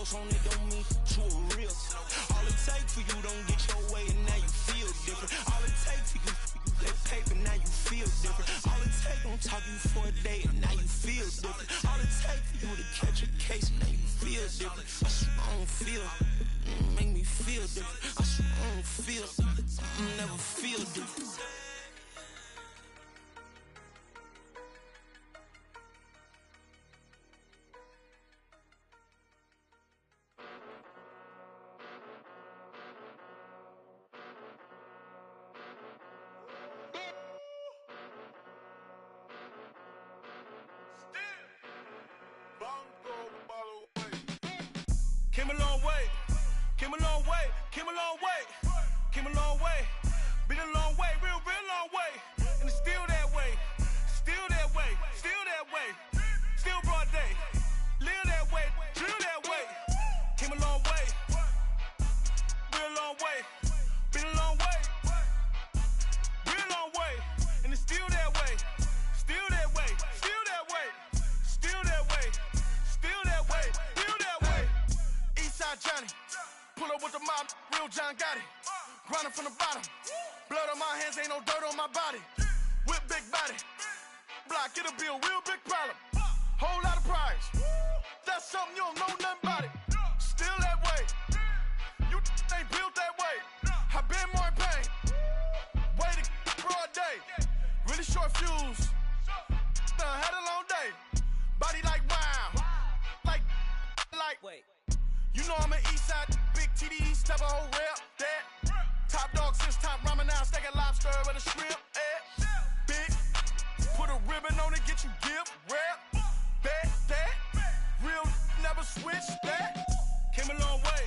sauce on it don't mean you a real. All it take for you don't get your way and now you feel different. All it take for you that paper, now you feel different. All it take don't talk you for a day and now you feel different. All it take for you to catch a case and now you feel different. I swear I don't feel, make me feel different. I swear I don't feel, never feel different. Came a long way, came a long way, came a long way, came a long way, been a long way, real long way, and it's still that way, still that way, still that way, still broad day, live that way, drill that way, came a long way, real long way, been a long way, real long way, and it's still that way, still that way, still that way, still that way, still that way, still that way. Eastside Johnny, pull up with the mob, real John got it. Grinding from the bottom, blood on my hands, ain't no dirt on my body. Whip big body, block, it'll be a real big problem. Whole lot of prize, that's something you don't know nothing about it. Still that way, you ain't built that way. I been more in pain, way to broad day. Really short fuse, done had a long day. Body like wow, like. Wait. You know I'm an Eastside, big TDE, step a whole rep, that. Top dog since top ramen now, stacking lobster with a shrimp, big, put a ribbon on it, get you gift, rap, that. Real never switch, that. Came a long way,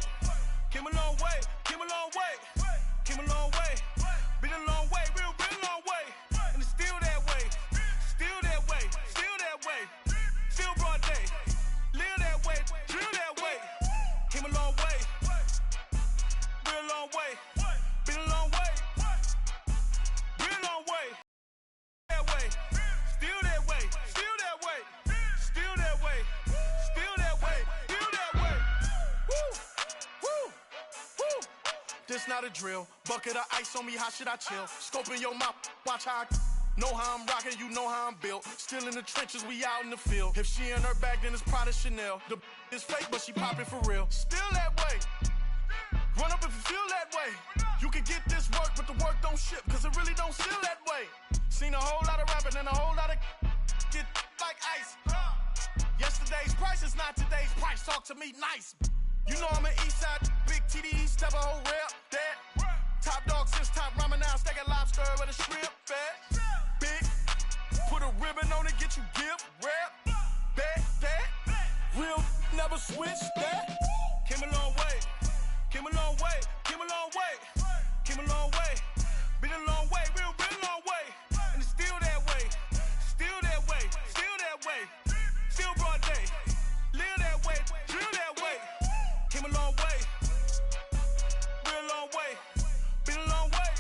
came a long way, came a long way, came a long way, been a long way, real long way, and it's still that way, still that way, still that way, still broad day, live that way, drill that way. Came a long way, real long way, been a long way, real long way, that way, still that way, still that way, still that way, still that way, still that way. Woo. This not a drill, bucket of ice on me, how should I chill? Scoping your mouth, watch how I know how I'm rocking, you know how I'm built. Still in the trenches, we out in the field. If she in her bag, then it's Prada Chanel. The is fake, but she poppin' for real. Still that way. Run up if you feel that way. You can get this work, but the work don't ship, cause it really don't feel that way. Seen a whole lot of rapping and a whole lot of get like ice. Yesterday's price is not today's price. Talk to me nice. You know I'm an Eastside, big TDE, step a whole rep, that. Top dog since top ramen now, stacking lobster with a shrimp, fat. Big, put a ribbon on it, get you gift, rap, that. Real never switch, that. Came a long way, came a long way, came a long way, came a long way, been a long way, real long way, and it's still that way, still that way, still that way, still broad day, live that way, drill that way. Came a long way, real long way, been a long way,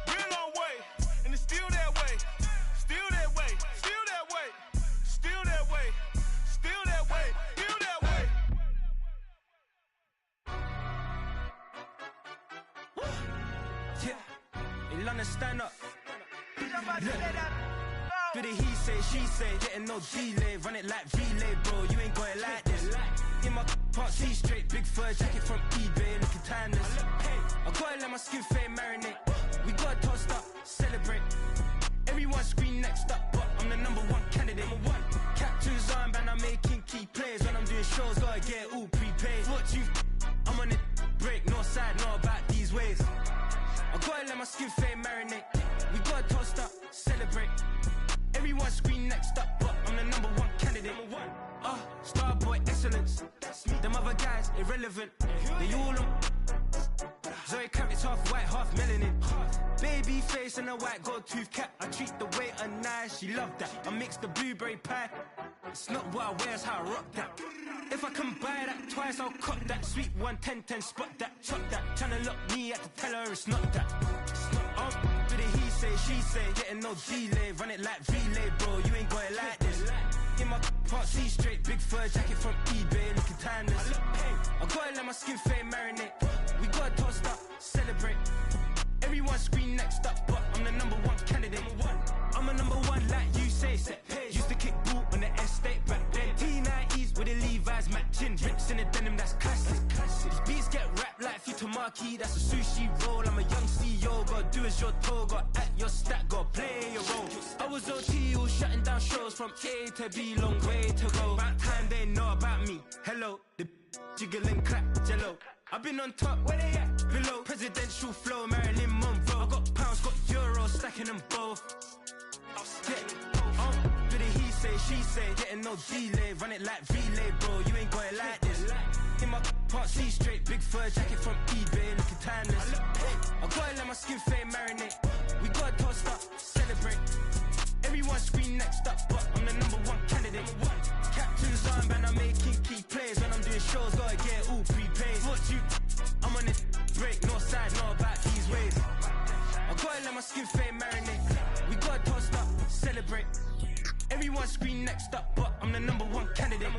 real long way, and it's still that way, still that way, still that way, still that way, still that way, still that way. Yeah, in London, stand up. Do the he say, she say, getting no delay, run it like relay, bro. You ain't got it like this. In my part, see straight, big fur jacket from eBay, looking timeless. I gotta let my skin fade marinate. We gotta toast up, celebrate. Everyone scream next up, but I'm the #1 candidate. Captain's armband, I'm making key plays. When I'm doing shows, gotta get it all prepaid. Fortune, I'm on it, break, no side, know about these ways. I gotta let my skin fade marinate. We gotta toast up, celebrate. Everyone scream next up, but I'm the #1 candidate. Starboy excellence. Them other guys irrelevant. They all on. Zoe Kravitz half white, half melanin. Baby face and a white gold tooth cap. I treat the waiter nice, she love that. I mix the blueberry pie. It's not what I wear, it's how I rock that. If I can buy that twice, I'll cut that. Sweet 110, spot that, chop that. Tryna lock me at the tell her it's not that. Do the he say, she say, getting no delay, run it like relay, bro. You ain't got it like this. In my can't see straight, big fur jacket from eBay, looking timeless. I gotta let my skin fade marinate. We gotta toast up, celebrate. Everyone scream next up, but I'm the #1 candidate. I'm a #1 like you say. Used to kick boot on the estate back then. T90s with the Levi's matching. Rips in the denim, that's classic. These beats get wrapped like Futamaki, that's a sushi roll. I'm a young CEO, gotta do as you're told. Gotta act your stat, gotta play your role. I was OT, all shutting down shows from A to B, long way to go. About time they know about me. Hello, the jiggle and clap, jello. I've been on top, where they at? Below, presidential flow, Marilyn Monroe. I got pounds, got euros, stacking them both. Do the he say, she say, getting no delay, run it like relay, bro. You ain't going like this. In my can't see straight, big fur jacket from eBay, looking timeless. I gotta let my skin fade marinate. We gotta toast up, celebrate. Everyone scream next up, but I'm the #1 candidate. Captain's armband, I'm making key plays. When I'm doing shows, gotta get all prepaid. What you? I'm on this break, no side, know about these ways. I gotta let my skin fade marinate. We gotta toast up, celebrate. Everyone scream next up, but I'm the #1 candidate.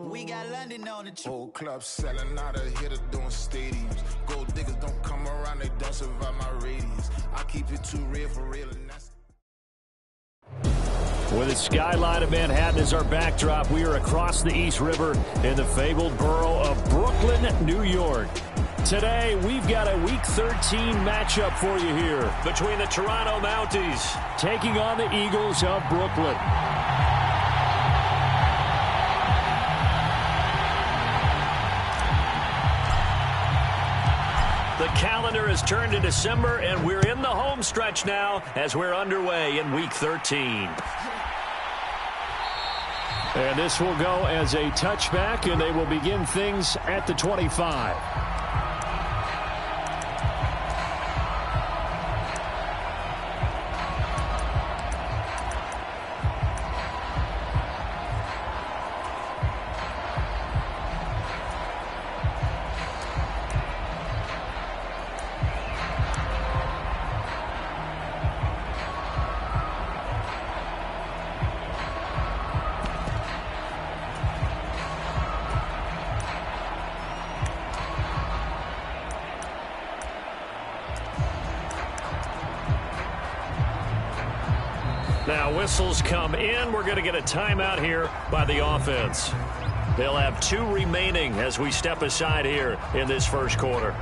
We got London on the trip. Whole club selling out of hitter doing stadiums. Gold diggers don't come around, they don't survive my radius. I keep it too real for real, and that's... With the skyline of Manhattan as our backdrop, we are across the East River in the fabled borough of Brooklyn, New York. Today, we've got a Week 13 matchup for you here between the Toronto Mounties taking on the Eagles of Brooklyn. The calendar has turned to December, and we're in the home stretch now as we're underway in Week 13. And this will go as a touchback, and they will begin things at the 25. Now whistles come in. We're going to get a timeout here by the offense. They'll have 2 remaining as we step aside here in this first quarter.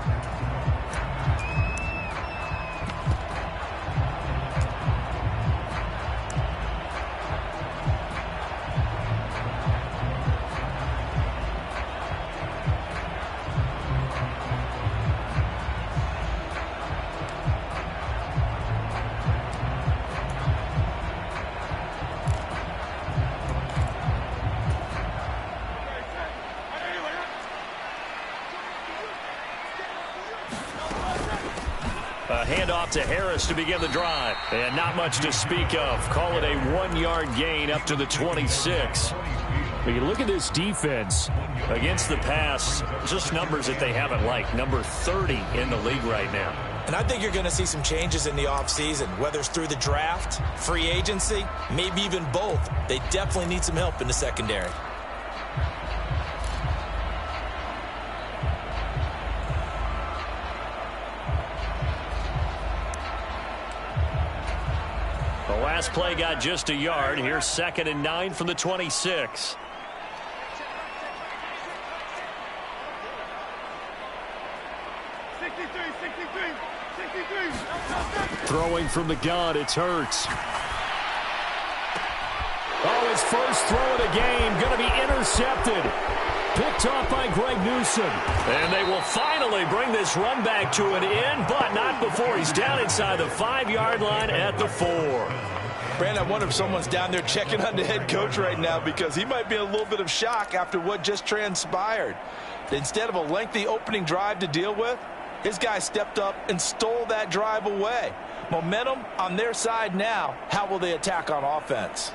A handoff to Harris to begin the drive. And not much to speak of. Call it a 1-yard gain up to the 26. When you look at this defense against the pass, just numbers that they haven't liked. Number 30 in the league right now. And I think you're going to see some changes in the offseason, whether it's through the draft, free agency, maybe even both. They definitely need some help in the secondary. The last play got just a yard. Here's 2nd and 9 from the 26. Throwing from the gun, it's Hurts. Oh, his first throw of the game going to be intercepted. Picked off by Greg Newsom. And they will finally bring this run back to an end, but not before he's down inside the 5-yard line at the 4. Brandon, I wonder if someone's down there checking on the head coach right now, because he might be in a little bit of shock after what just transpired. Instead of a lengthy opening drive to deal with, his guy stepped up and stole that drive away. Momentum on their side now. How will they attack on offense?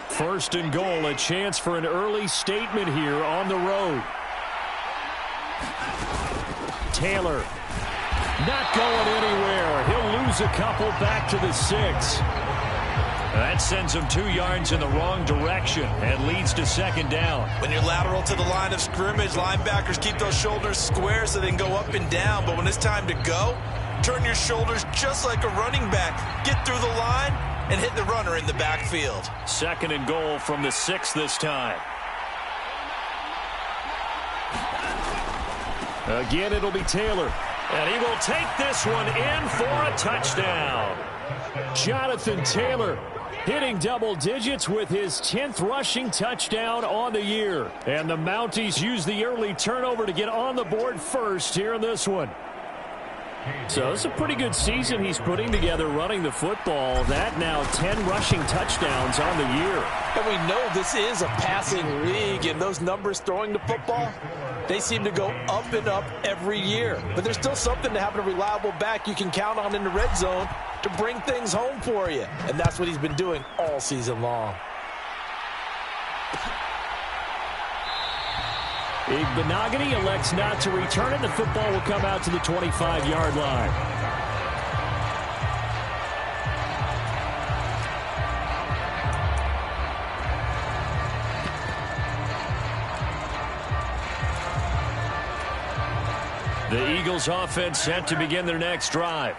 First and goal, a chance for an early statement here on the road. Taylor not going anywhere. He'll lose a couple back to the 6. That sends him 2 yards in the wrong direction and leads to second down. When you're lateral to the line of scrimmage, linebackers keep those shoulders square so they can go up and down. But when it's time to go, turn your shoulders just like a running back. Get through the line and hit the runner in the backfield. Second and goal from the 6 this time. Again, it'll be Taylor. And he will take this one in for a touchdown. Jonathan Taylor hitting double digits with his 10th rushing touchdown on the year. And the Mounties use the early turnover to get on the board first here in this one. So it's a pretty good season he's putting together running the football. That now 10 rushing touchdowns on the year. And we know this is a passing league, and those numbers throwing the football, they seem to go up and up every year. But there's still something to having a reliable back you can count on in the red zone to bring things home for you. And that's what he's been doing all season long. Igbenogany elects not to return it. The football will come out to the 25-yard line. The Eagles offense set to begin their next drive.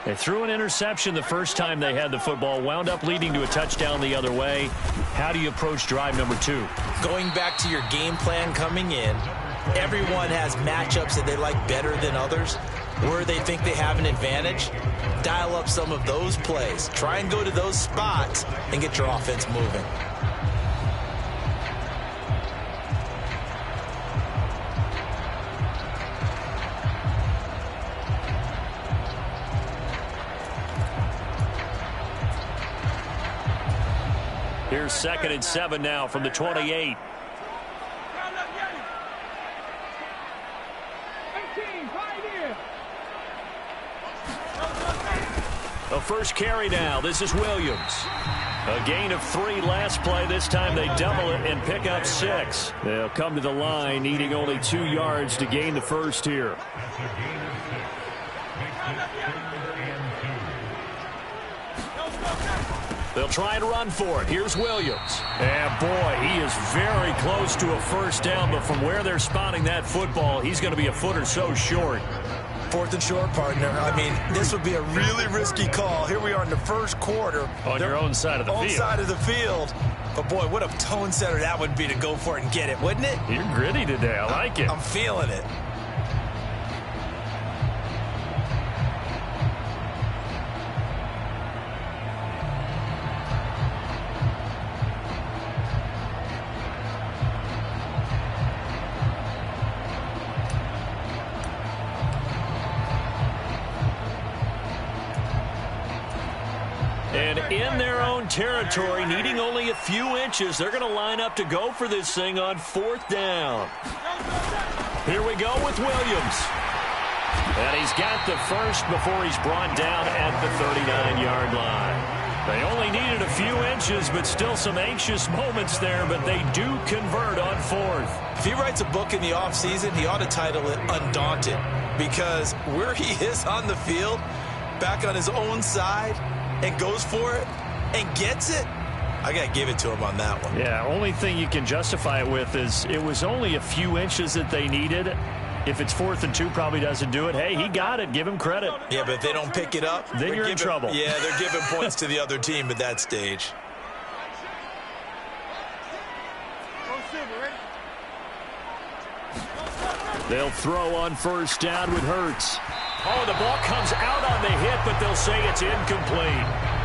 They threw an interception the first time they had the football, wound up leading to a touchdown the other way. How do you approach drive number 2? Going back to your game plan coming in, everyone has matchups that they like better than others, where they think they have an advantage. Dial up some of those plays. Try and go to those spots and get your offense moving. Here's 2nd and 7 now from the 28. A first carry now. This is Williams. A gain of 3 last play. This time they double it and pick up 6. They'll come to the line needing only 2 yards to gain the first here. They'll try and run for it. Here's Williams. And boy, he is very close to a first down, but from where they're spotting that football, he's going to be a foot or so short. 4th and short, partner. I mean, this would be a really risky call. Here we are in the first quarter. On your own side of the field. Own side of the field. But boy, what a tone setter that would be to go for it and get it, wouldn't it? You're gritty today. I like it. I'm feeling it. And in their own territory, needing only a few inches, they're going to line up to go for this thing on 4th down. Here we go with Williams. And he's got the first before he's brought down at the 39-yard line. They only needed a few inches, but still some anxious moments there, but they do convert on 4th. If he writes a book in the offseason, he ought to title it Undaunted, because where he is on the field, back on his own side, and goes for it and gets it, I got to give it to him on that one. Yeah, only thing you can justify it with is it was only a few inches that they needed. If it's 4th and 2, probably doesn't do it. Hey, he got it. Give him credit. Yeah, but if they don't pick it up, then you're in trouble. Yeah, they're giving points to the other team at that stage. They'll throw on first down with Hurts. Oh, the ball comes out on the hit, but they'll say it's incomplete.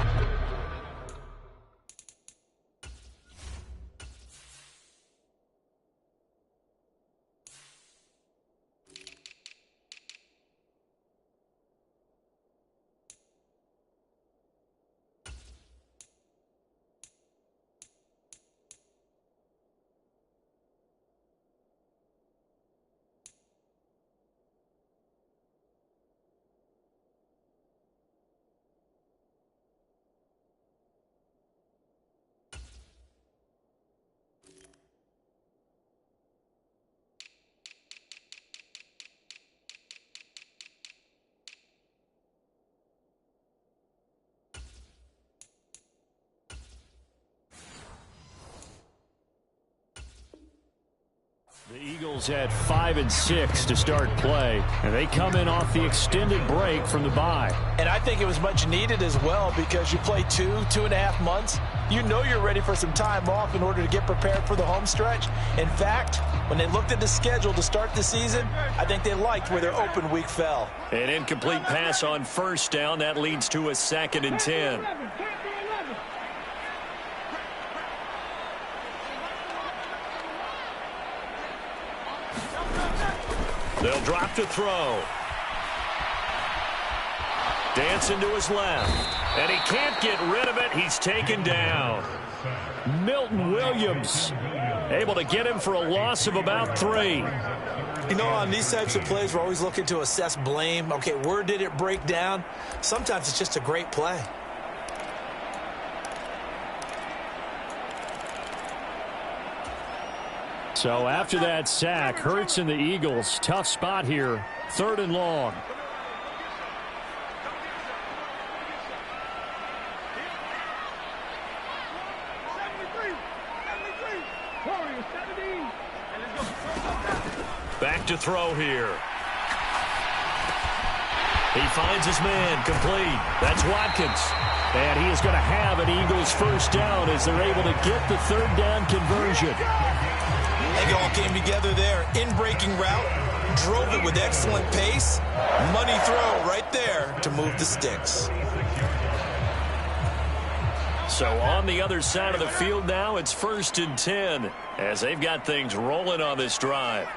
Eagles at 5-6 to start play, and they come in off the extended break from the bye. And I think it was much needed as well, because you play 2.5 months. You know you're ready for some time off in order to get prepared for the home stretch. In fact, when they looked at the schedule to start the season, I think they liked where their open week fell. An incomplete pass on first down. That leads to a 2nd and 10. They'll drop to throw. Dancing to his left. And he can't get rid of it. He's taken down. Milton Williams able to get him for a loss of about 3. You know, on these types of plays, we're always looking to assess blame. Okay, where did it break down? Sometimes it's just a great play. So after that sack, Hurts and the Eagles, tough spot here, 3rd and long. Back to throw here. He finds his man, complete. That's Watkins. And he is going to have an Eagles first down as they're able to get the 3rd down conversion. They all came together there. In-breaking route. Drove it with excellent pace. Money throw right there to move the sticks. So on the other side of the field now, it's 1st and 10 as they've got things rolling on this drive.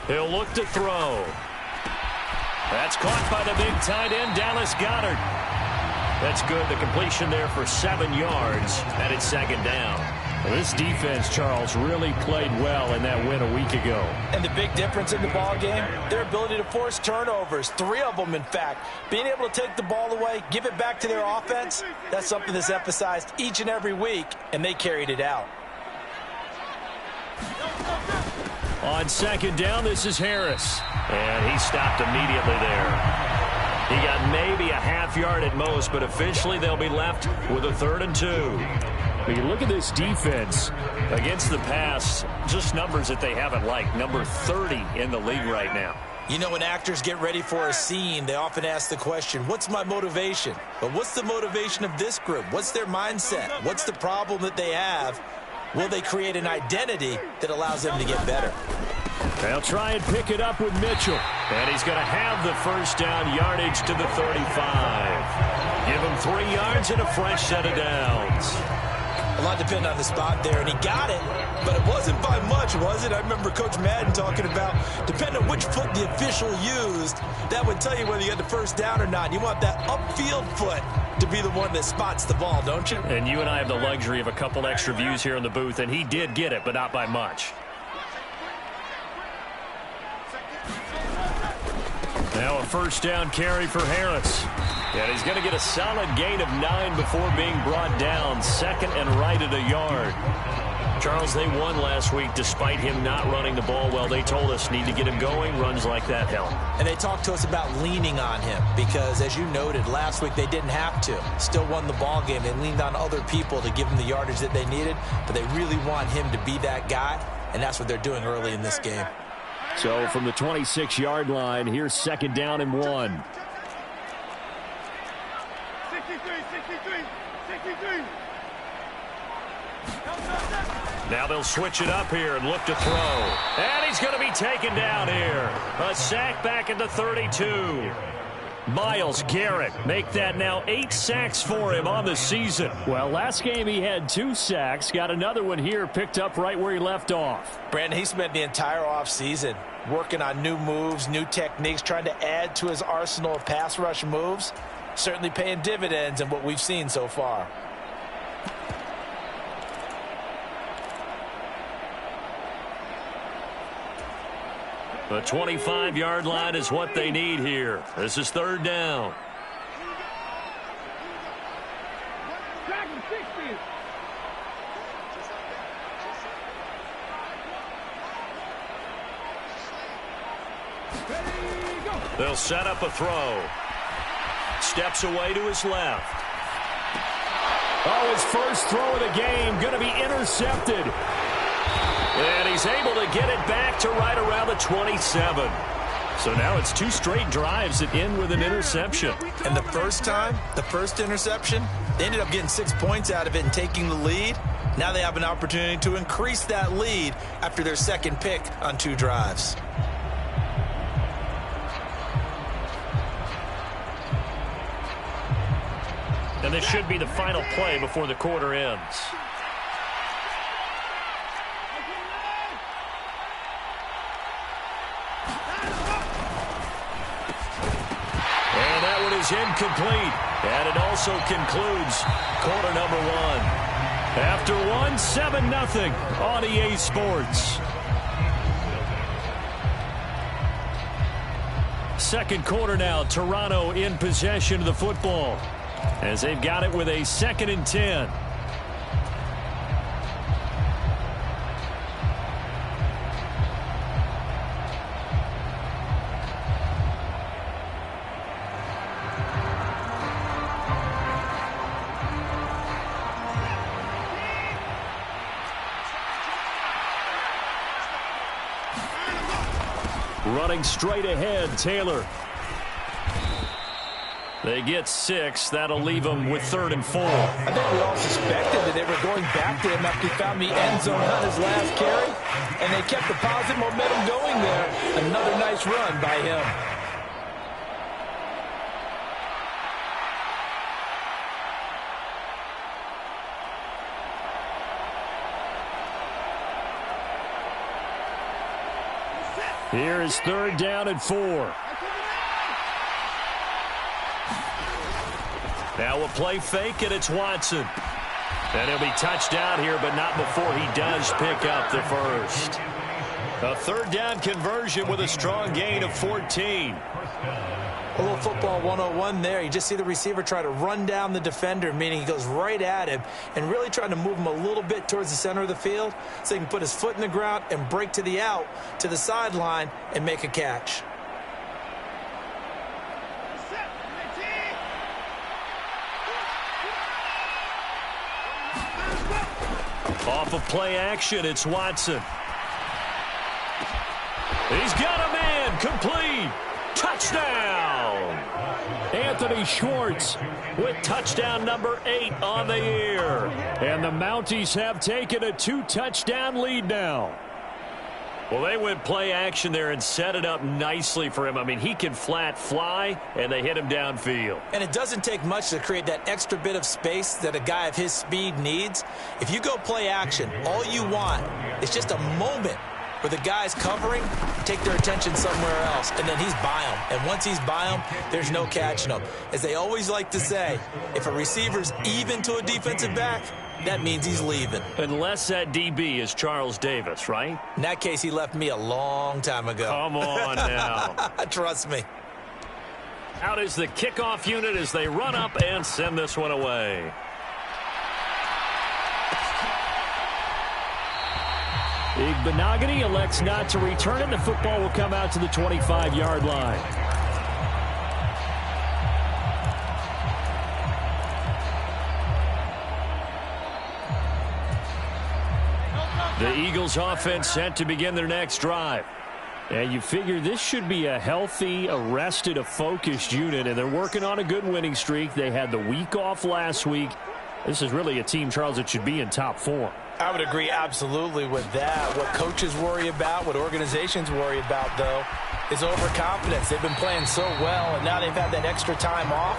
He'll look to throw. That's caught by the big tight end, Dallas Goedert. That's good. The completion there for 7 yards, and it's 2nd down. Well, this defense, Charles, really played well in that win a week ago. And the big difference in the ball game, their ability to force turnovers, 3 of them, in fact. Being able to take the ball away, give it back to their offense, that's something that's emphasized each and every week, and they carried it out. On 2nd down, this is Harris. And he stopped immediately there. He got maybe a half yard at most, but officially they'll be left with a 3rd and 2. When you look at this defense against the pass, just numbers that they haven't liked. Number 30 in the league right now. You know, when actors get ready for a scene, they often ask the question, what's my motivation? But what's the motivation of this group? What's their mindset? What's the problem that they have? Will they create an identity that allows them to get better? They'll try and pick it up with Mitchell. And he's going to have the first down, yardage to the 35. Give him 3 yards and a fresh set of downs. A lot depended on the spot there, and he got it, but it wasn't by much, was it? I remember Coach Madden talking about, depending on which foot the official used, that would tell you whether you had the first down or not. You want that upfield foot to be the one that spots the ball, don't you? And you and I have the luxury of a couple extra views here in the booth, and he did get it, but not by much. Now a first down carry for Harris. And he's going to get a solid gain of 9 before being brought down. 2nd and right at a yard. Charles, they won last week despite him not running the ball well. They told us need to get him going. Runs like that help. And they talked to us about leaning on him because, as you noted, last week they didn't have to. Still won the ball game. They leaned on other people to give them the yardage that they needed, but they really want him to be that guy, and that's what they're doing early in this game. So from the 26-yard line, here's 2nd down and 1. 63. Now they'll switch it up here and look to throw. And he's going to be taken down here. A sack back at the 32. Myles Garrett make that now 8 sacks for him on the season. Well, last game he had 2 sacks. Got another one here picked up right where he left off. Brandon, he spent the entire offseason working on new moves, new techniques, trying to add to his arsenal of pass rush moves. Certainly paying dividends in what we've seen so far. The 25-yard line is what they need here. This is 3rd down. They'll set up a throw. Steps away to his left. Oh, his first throw of the game going to be intercepted. And he's able to get it back to right around the 27. So now it's 2 straight drives that end with an interception. And the first time, the first interception, they ended up getting 6 points out of it and taking the lead. Now they have an opportunity to increase that lead after their second pick on 2 drives. And this should be the final play before the quarter ends. And that one is incomplete. And it also concludes quarter number 1. After 1, 7-0 on EA Sports. Second quarter now, Toronto in possession of the football as they've got it with a 2nd and 10. Running straight ahead, Taylor. They get 6. That'll leave them with 3rd and 4. I think we all suspected that they were going back to him after he found the end zone on his last carry, and they kept the positive momentum going there. Another nice run by him. Here is 3rd down and 4. Now a play fake, and it's Watson. And he'll be touched out here, but not before he does pick up the first. A 3rd down conversion with a strong gain of 14. A little football 101 there. You just see the receiver try to run down the defender, meaning he goes right at him and really trying to move him a little bit towards the center of the field so he can put his foot in the ground and break to the out, to the sideline, and make a catch. Off of play action, it's Watson. He's got a man, complete. Touchdown! Anthony Schwartz with touchdown number 8 on the year. And the Mounties have taken a 2-touchdown lead now. Well, they went play action there and set it up nicely for him. I mean, he can flat fly, and they hit him downfield. And it doesn't take much to create that extra bit of space that a guy of his speed needs. If you go play action, all you want is just a moment where the guy's covering, take their attention somewhere else, and then he's by him. And once he's by him, there's no catching him. As they always like to say, if a receiver's even to a defensive back, that means he's leaving. Unless that DB is Charles Davis, right? In that case, he left me a long time ago. Come on now. Trust me. Out is the kickoff unit as they run up and send this one away. Igbenogany elects not to return it. The football will come out to the 25-yard line. The Eagles offense set to begin their next drive. And you figure this should be a healthy, arrested, a focused unit, and they're working on a good winning streak. They had the week off last week. This is really a team, Charles, that should be in top form. I would agree absolutely with that. What coaches worry about, what organizations worry about, though, is overconfidence. They've been playing so well, and now they've had that extra time off.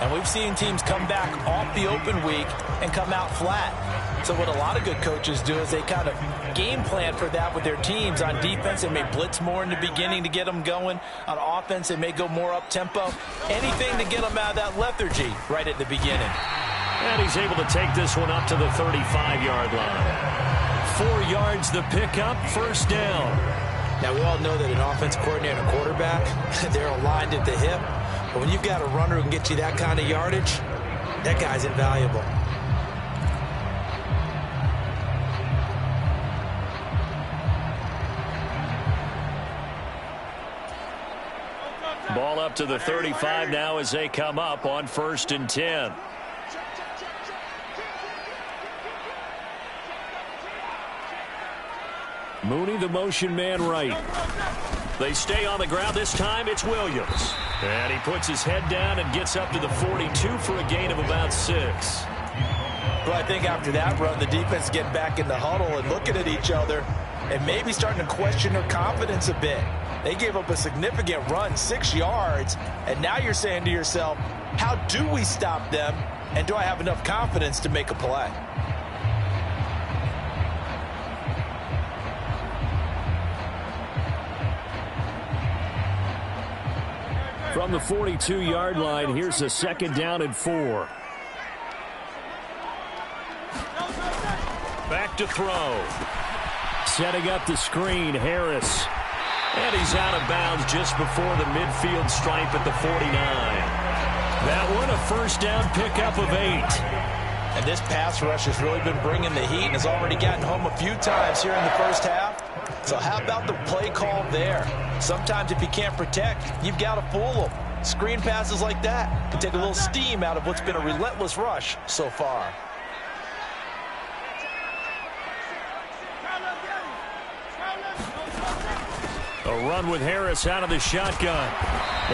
And we've seen teams come back off the open week and come out flat. So what a lot of good coaches do is they kind of game plan for that with their teams. On defense, they may blitz more in the beginning to get them going. On offense, they may go more up-tempo. Anything to get them out of that lethargy right at the beginning. And he's able to take this one up to the 35-yard line. 4 yards the pickup, first down. Now, we all know that an offense coordinator and a quarterback, they're aligned at the hip. But when you've got a runner who can get you that kind of yardage, that guy's invaluable. Ball up to the 35 now as they come up on 1st and 10. Mooney, the motion man right. They stay on the ground. This time it's Williams. And he puts his head down and gets up to the 42 for a gain of about 6. Well, I think after that run, the defense getting back in the huddle and looking at each other and maybe starting to question their confidence a bit. They gave up a significant run, 6 yards, and now you're saying to yourself, how do we stop them, and do I have enough confidence to make a play? From the 42-yard line, here's a 2nd down and 4. Back to throw. Setting up the screen, Harris. And he's out of bounds just before the midfield stripe at the 49. That one a 1st down pickup of 8. And this pass rush has really been bringing the heat and has already gotten home a few times here in the first half. So how about the play call there? Sometimes if you can't protect, you've got to fool them. Screen passes like that can take a little steam out of what's been a relentless rush so far. A run with Harris out of the shotgun.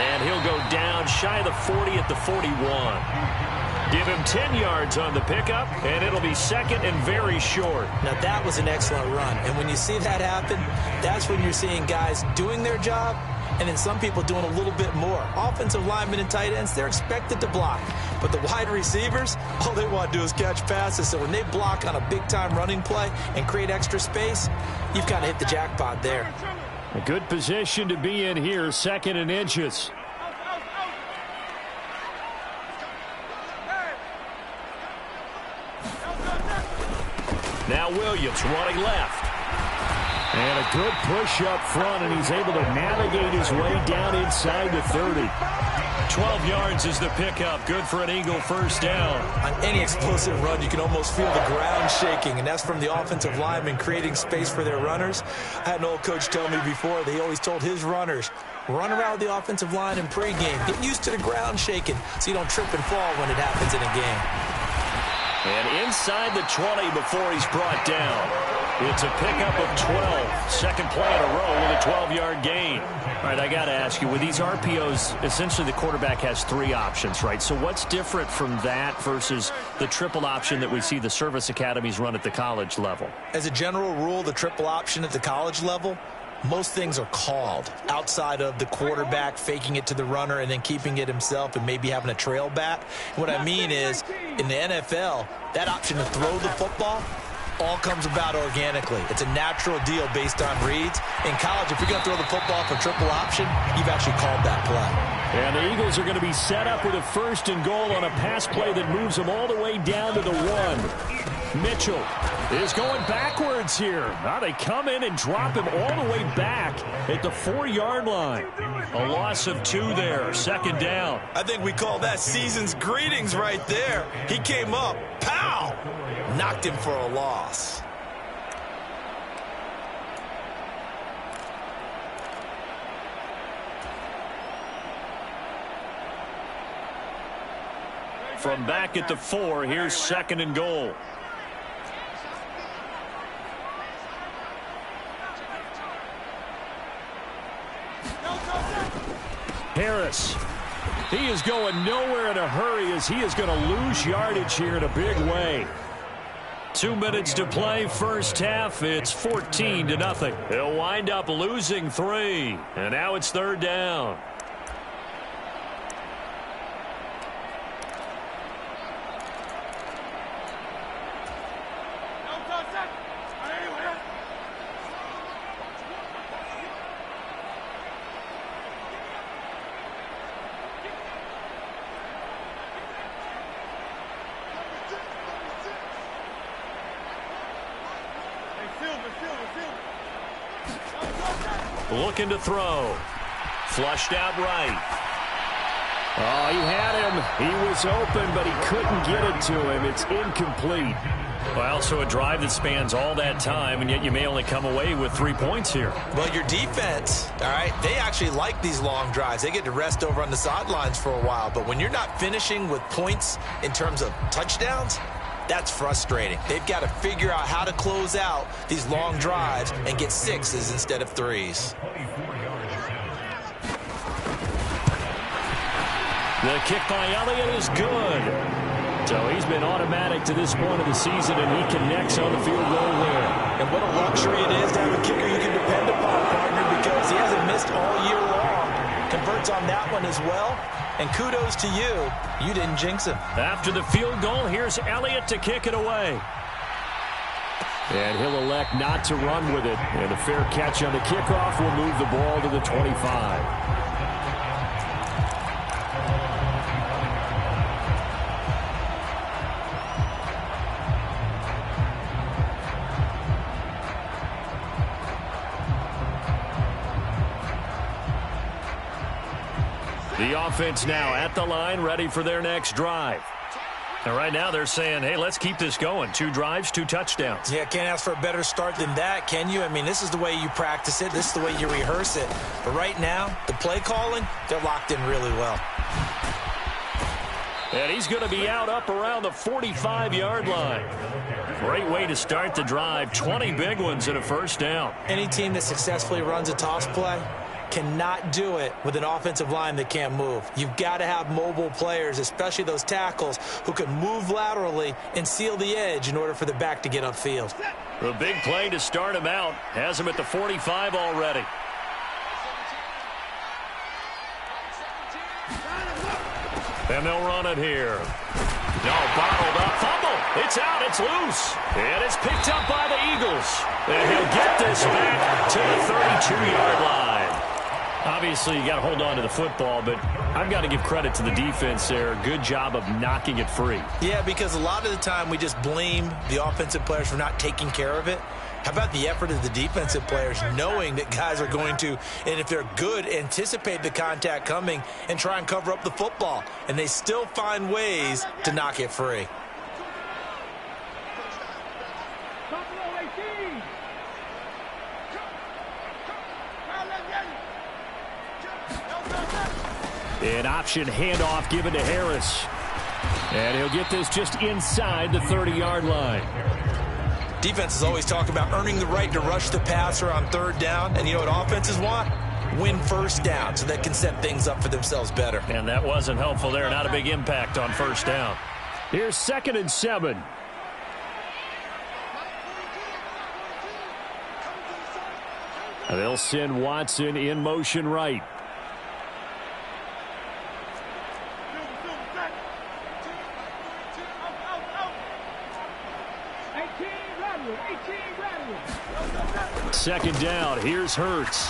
And he'll go down shy of the 40 at the 41. Give him 10 yards on the pickup, and it'll be 2nd and very short. Now, that was an excellent run. And when you see that happen, that's when you're seeing guys doing their job and then some people doing a little bit more. Offensive linemen and tight ends, they're expected to block. But the wide receivers, all they want to do is catch passes. So when they block on a big-time running play and create extra space, you've kind of hit the jackpot there. A good position to be in here, 2nd and inches. Now Williams running left. And a good push up front, and he's able to navigate his way down inside the 30. 12 yards is the pickup. Good for an Eagle 1st down. On any explosive run, you can almost feel the ground shaking, and that's from the offensive linemen creating space for their runners. I had an old coach tell me before, they always told his runners, run around the offensive line in pregame. Get used to the ground shaking so you don't trip and fall when it happens in a game. And inside the 20 before he's brought down. It's a pickup of 12. Second play in a row with a 12-yard gain. All right, I got to ask you, with these RPOs, essentially the quarterback has 3 options, right? So what's different from that versus the triple option that we see the service academies run at the college level? As a general rule, the triple option at the college level, most things are called outside of the quarterback faking it to the runner and then keeping it himself and maybe having a trail back. What I mean is, in the NFL, that option to throw the football all comes about organically. It's a natural deal based on reads. In college, if you're going to throw the football for triple option, you've actually called that play. And the Eagles are going to be set up with a 1st and goal on a pass play that moves them all the way down to the 1. Mitchell is going backwards here. Now they come in and drop him all the way back at the 4-yard line. A loss of 2 there, 2nd down. I think we call that season's greetings right there. He came up, pow! Knocked him for a loss. From back at the 4, here's 2nd and goal. Harris. He is going nowhere in a hurry as he is going to lose yardage here in a big way. 2 minutes to play, first half. It's 14-0. He'll wind up losing 3. And now it's 3rd down. Looking to throw. Flushed out right. Oh, he had him. He was open, but he couldn't get it to him. It's incomplete. Well, so a drive that spans all that time, and yet you may only come away with 3 points here. Well, your defense, all right, they actually like these long drives. They get to rest over on the sidelines for a while. But when you're not finishing with points in terms of touchdowns, that's frustrating. They've got to figure out how to close out these long drives and get 6s instead of 3s. The kick by Elliott is good. So he's been automatic to this point of the season, and he connects on the field goal there. And what a luxury it is to have a kicker you can depend upon, partner, because he hasn't missed all year long. Converts on that one as well. And kudos to you. You didn't jinx him. After the field goal, here's Elliott to kick it away. And he'll elect not to run with it. And a fair catch on the kickoff will move the ball to the 25. The offense now at the line, ready for their next drive. And right now they're saying, hey, let's keep this going. 2 drives, 2 touchdowns. Yeah, can't ask for a better start than that, can you? I mean, this is the way you practice it. This is the way you rehearse it. But right now, the play calling, they're locked in really well. And he's going to be out up around the 45-yard line. Great way to start the drive. 20 big ones and a first down. Any team that successfully runs a toss play cannot do it with an offensive line that can't move. You've got to have mobile players, especially those tackles, who can move laterally and seal the edge in order for the back to get upfield. The big play to start him out. Has him at the 45 already. And they'll run it here. No, bottled up. Fumble. It's out. It's loose. And it's picked up by the Eagles. And he'll get this back to the 32-yard line. Obviously, you got to hold on to the football, but I've got to give credit to the defense there. Good job of knocking it free. Yeah, because a lot of the time we just blame the offensive players for not taking care of it. How about the effort of the defensive players knowing that guys are going to, and if they're good, anticipate the contact coming and try and cover up the football. And they still find ways to knock it free. An option handoff given to Harris. And he'll get this just inside the 30-yard line. Defenses always talk about earning the right to rush the passer on 3rd down. And you know what offenses want? Win 1st down so they can set things up for themselves better. And that wasn't helpful there. Not a big impact on 1st down. Here's 2nd and 7. They'll send Watson in motion right. Second down. Here's Hurts.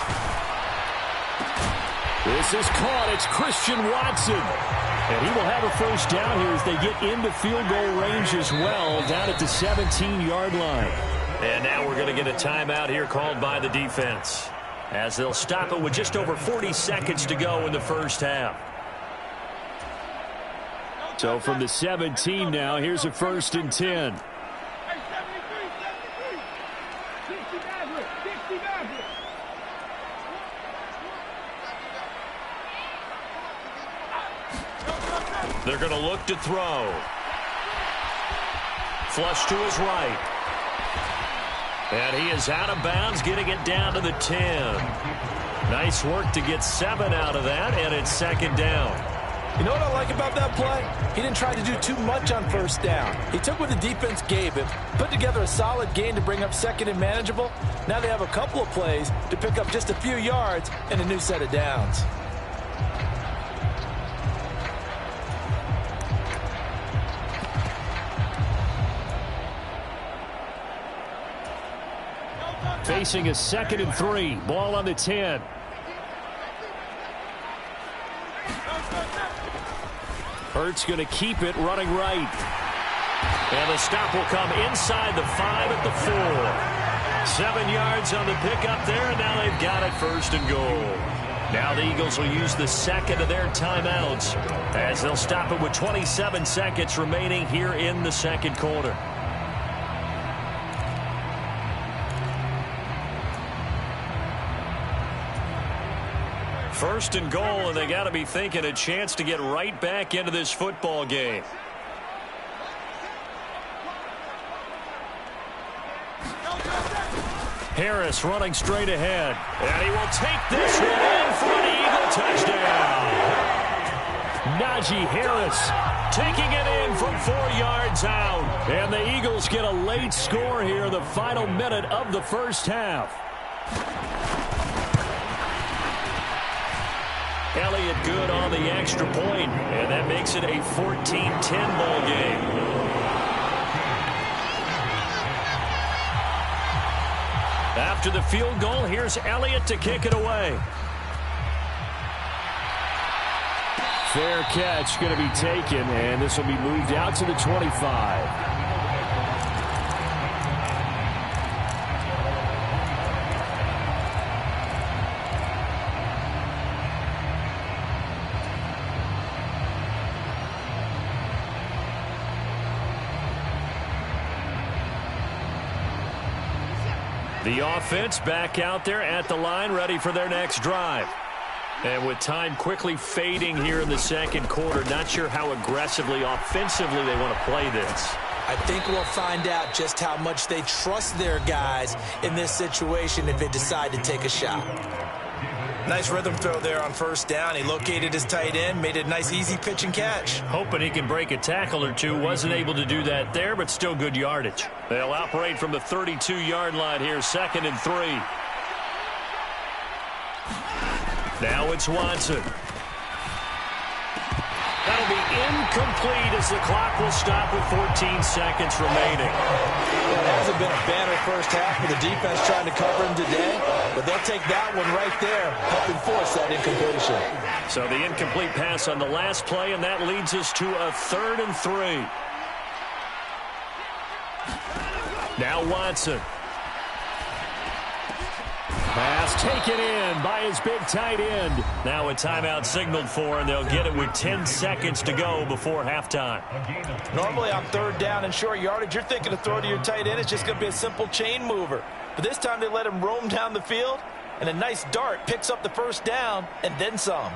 This is caught. It's Christian Watson. And he will have a first down here as they get into field goal range as well, down at the 17-yard line. And now we're going to get a timeout here called by the defense, as they'll stop it with just over 40 seconds to go in the first half. So from the 17 now, here's a 1st and 10. They're going to look to throw. Flush to his right. And he is out of bounds, getting it down to the 10. Nice work to get 7 out of that, and it's 2nd down. You know what I like about that play? He didn't try to do too much on 1st down. He took what the defense gave him, put together a solid gain to bring up 2nd and manageable. Now they have a couple of plays to pick up just a few yards and a new set of downs. Facing a 2nd and 3. Ball on the 10. Hurts going to keep it running right. And the stop will come inside the 5 at the 4. 7 yards on the pickup there, and now they've got it 1st and goal. Now the Eagles will use the 2nd of their timeouts as they'll stop it with 27 seconds remaining here in the 2nd quarter. First and goal, and they got to be thinking a chance to get right back into this football game. Harris running straight ahead, and he will take this one in for an Eagle touchdown. Najee Harris taking it in from 4 yards out, and the Eagles get a late score here in the final minute of the first half. Elliott good on the extra point, and that makes it a 14-10 ball game. After the field goal, here's Elliott to kick it away. Fair catch going to be taken, and this will be moved out to the 25. The offense back out there at the line, ready for their next drive. And with time quickly fading here in the second quarter, not sure how aggressively, offensively they want to play this. I think we'll find out just how much they trust their guys in this situation if they decide to take a shot. Nice rhythm throw there on first down. He located his tight end, made it a nice easy pitch and catch. Hoping he can break a tackle or two. Wasn't able to do that there, but still good yardage. They'll operate from the 32-yard line here, 2nd and 3. Now it's Watson. That'll be incomplete as the clock will stop with 14 seconds remaining. It hasn't been a banner first half for the defense trying to cover him today, but they'll take that one right there, helping force that incompletion. So the incomplete pass on the last play, and that leads us to a 3rd and 3. Now Watson. Pass taken in by his big tight end. Now a timeout signaled for, and they'll get it with 10 seconds to go before halftime. Normally on 3rd down and short yardage, you're thinking to throw to your tight end. It's just going to be a simple chain mover. But this time they let him roam down the field, and a nice dart picks up the first down and then some.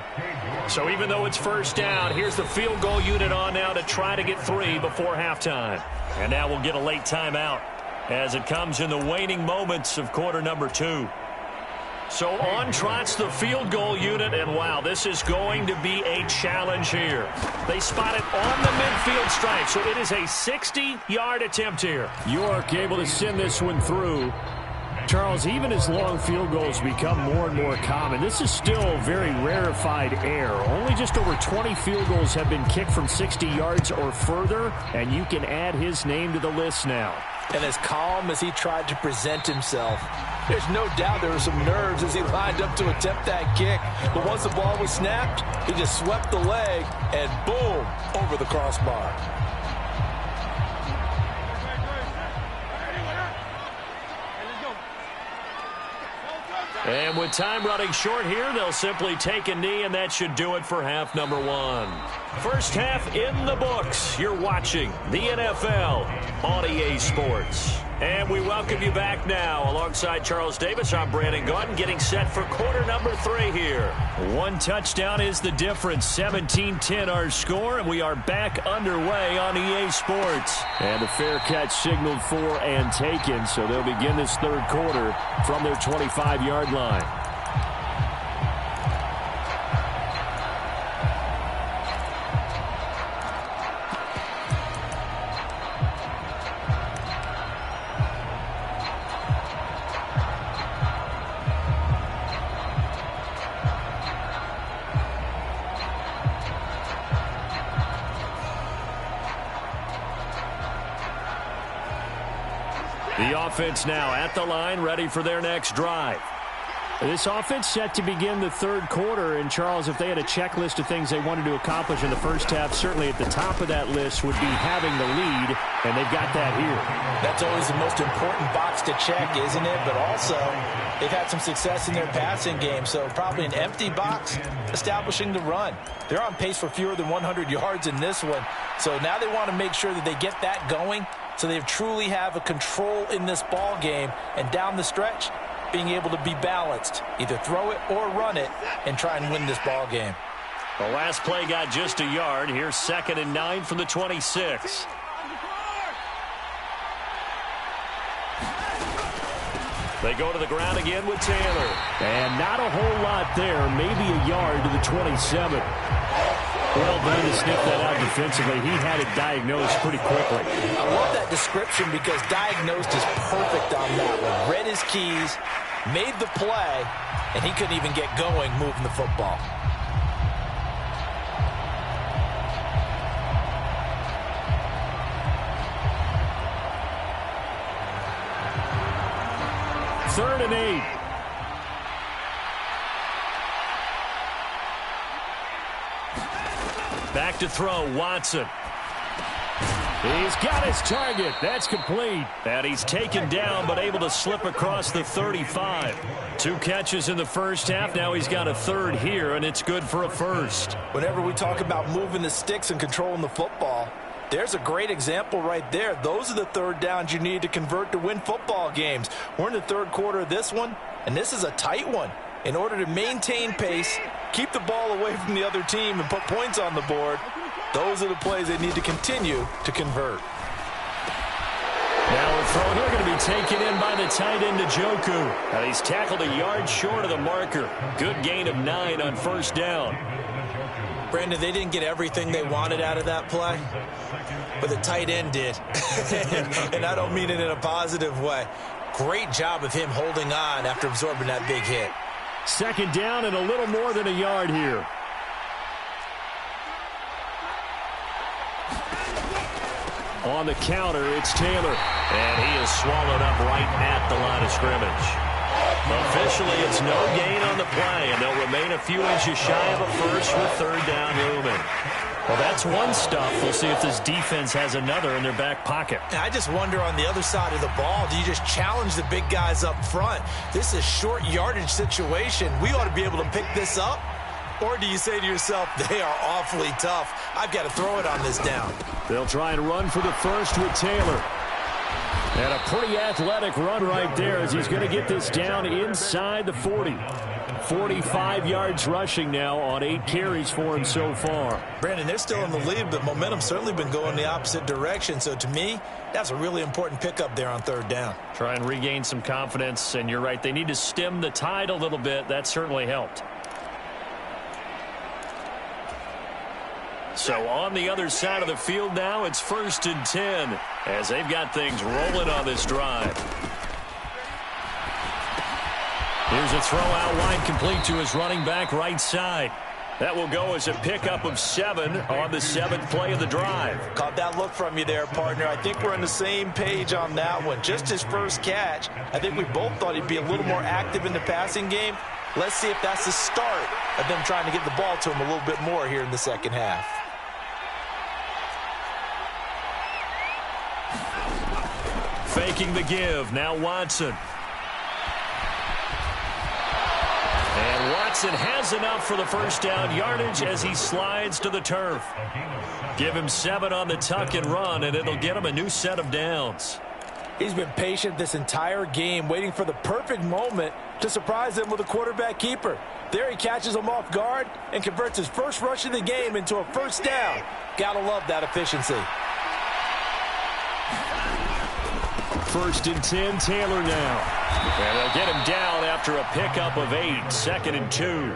So even though it's first down, here's the field goal unit on now to try to get 3 before halftime. And now we'll get a late timeout as it comes in the waning moments of quarter number 2. So on trots the field goal unit, and wow, this is going to be a challenge here. They spot it on the midfield stripe, so it is a 60-yard attempt here. York able to send this one through. Charles, even as long field goals become more and more common, this is still very rarefied air. Only just over 20 field goals have been kicked from 60 yards or further, and you can add his name to the list now. And as calm as he tried to present himself, there's no doubt there were some nerves as he lined up to attempt that kick. But once the ball was snapped, he just swept the leg and boom, over the crossbar. And with time running short here, they'll simply take a knee, and that should do it for half number 1. First half in the books. You're watching the NFL on EA Sports. And we welcome you back now. Alongside Charles Davis, I'm Brandon Gaudin, getting set for quarter number 3 here. 1 touchdown is the difference. 17-10 our score, and we are back underway on EA Sports. And the fair catch signaled for and taken, so they'll begin this 3rd quarter from their 25-yard line. The offense now at the line, ready for their next drive. This offense set to begin the 3rd quarter, and Charles, if they had a checklist of things they wanted to accomplish in the first half, certainly at the top of that list would be having the lead, and they've got that here. That's always the most important box to check, isn't it? But also, they've had some success in their passing game, so probably an empty box establishing the run. They're on pace for fewer than 100 yards in this one, so now they want to make sure that they get that going so they truly have a control in this ball game, and down the stretch, being able to be balanced, either throw it or run it, and try and win this ball game. The last play got just a yard. Here's 2nd and 9 from the 26. They go to the ground again with Taylor. And not a whole lot there. Maybe a yard to the 27. Well done to sniff that out defensively. He had it diagnosed pretty quickly. I love that description because diagnosed is perfect on that one. Read his keys, made the play, and he couldn't even get going moving the football. Third and 8. Back to throw, Watson. He's got his target. That's complete. And he's taken down, but able to slip across the 35. 2 catches in the first half. Now he's got a third here, and it's good for a first. Whenever we talk about moving the sticks and controlling the football, there's a great example right there. Those are the third downs you need to convert to win football games. We're in the third quarter of this one, and this is a tight one. In order to maintain pace, keep the ball away from the other team, and put points on the board, those are the plays they need to continue to convert. Now a throw here going to be taken in by the tight end, Njoku. And he's tackled a yard short of the marker. Good gain of 9 on first down. Brandon, they didn't get everything they wanted out of that play, but the tight end did. And I don't mean it in a positive way. Great job of him holding on after absorbing that big hit. 2nd down and a little more than a yard here. On the counter, it's Taylor. And he is swallowed up right at the line of scrimmage. Officially, it's no gain on the play, and they'll remain a few inches shy of a first with third down looming. Well, that's one stuff. We'll see if this defense has another in their back pocket. I just wonder on the other side of the ball, do you just challenge the big guys up front? This is short yardage situation. We ought to be able to pick this up. Or do you say to yourself, they are awfully tough. I've got to throw it on this down. They'll try and run for the first with Taylor. And a pretty athletic run right there as he's going to get this down inside the 40. 45 yards rushing now on 8 carries for him so far. Brandon, they're still in the lead, but momentum's certainly been going the opposite direction. So to me, that's a really important pickup there on third down. Try and regain some confidence, and you're right. They need to stem the tide a little bit. That certainly helped. So on the other side of the field now, it's 1st and 10 as they've got things rolling on this drive. Here's a throw out wide, complete to his running back right side. That will go as a pickup of 7 on the 7th play of the drive. Caught that look from you there, partner. I think we're on the same page on that one. Just his first catch. I think we both thought he'd be a little more active in the passing game. Let's see if that's the start of them trying to get the ball to him a little bit more here in the second half. Faking the give. Now Watson. And Watson has enough for the first down yardage as he slides to the turf. Give him 7 on the tuck and run, and it'll get him a new set of downs. He's been patient this entire game, waiting for the perfect moment to surprise them with a quarterback keeper. There he catches him off guard and converts his first rush of the game into a first down. Gotta love that efficiency. 1st and 10, Taylor now. And they'll get him down after a pickup of 8, 2nd and 2.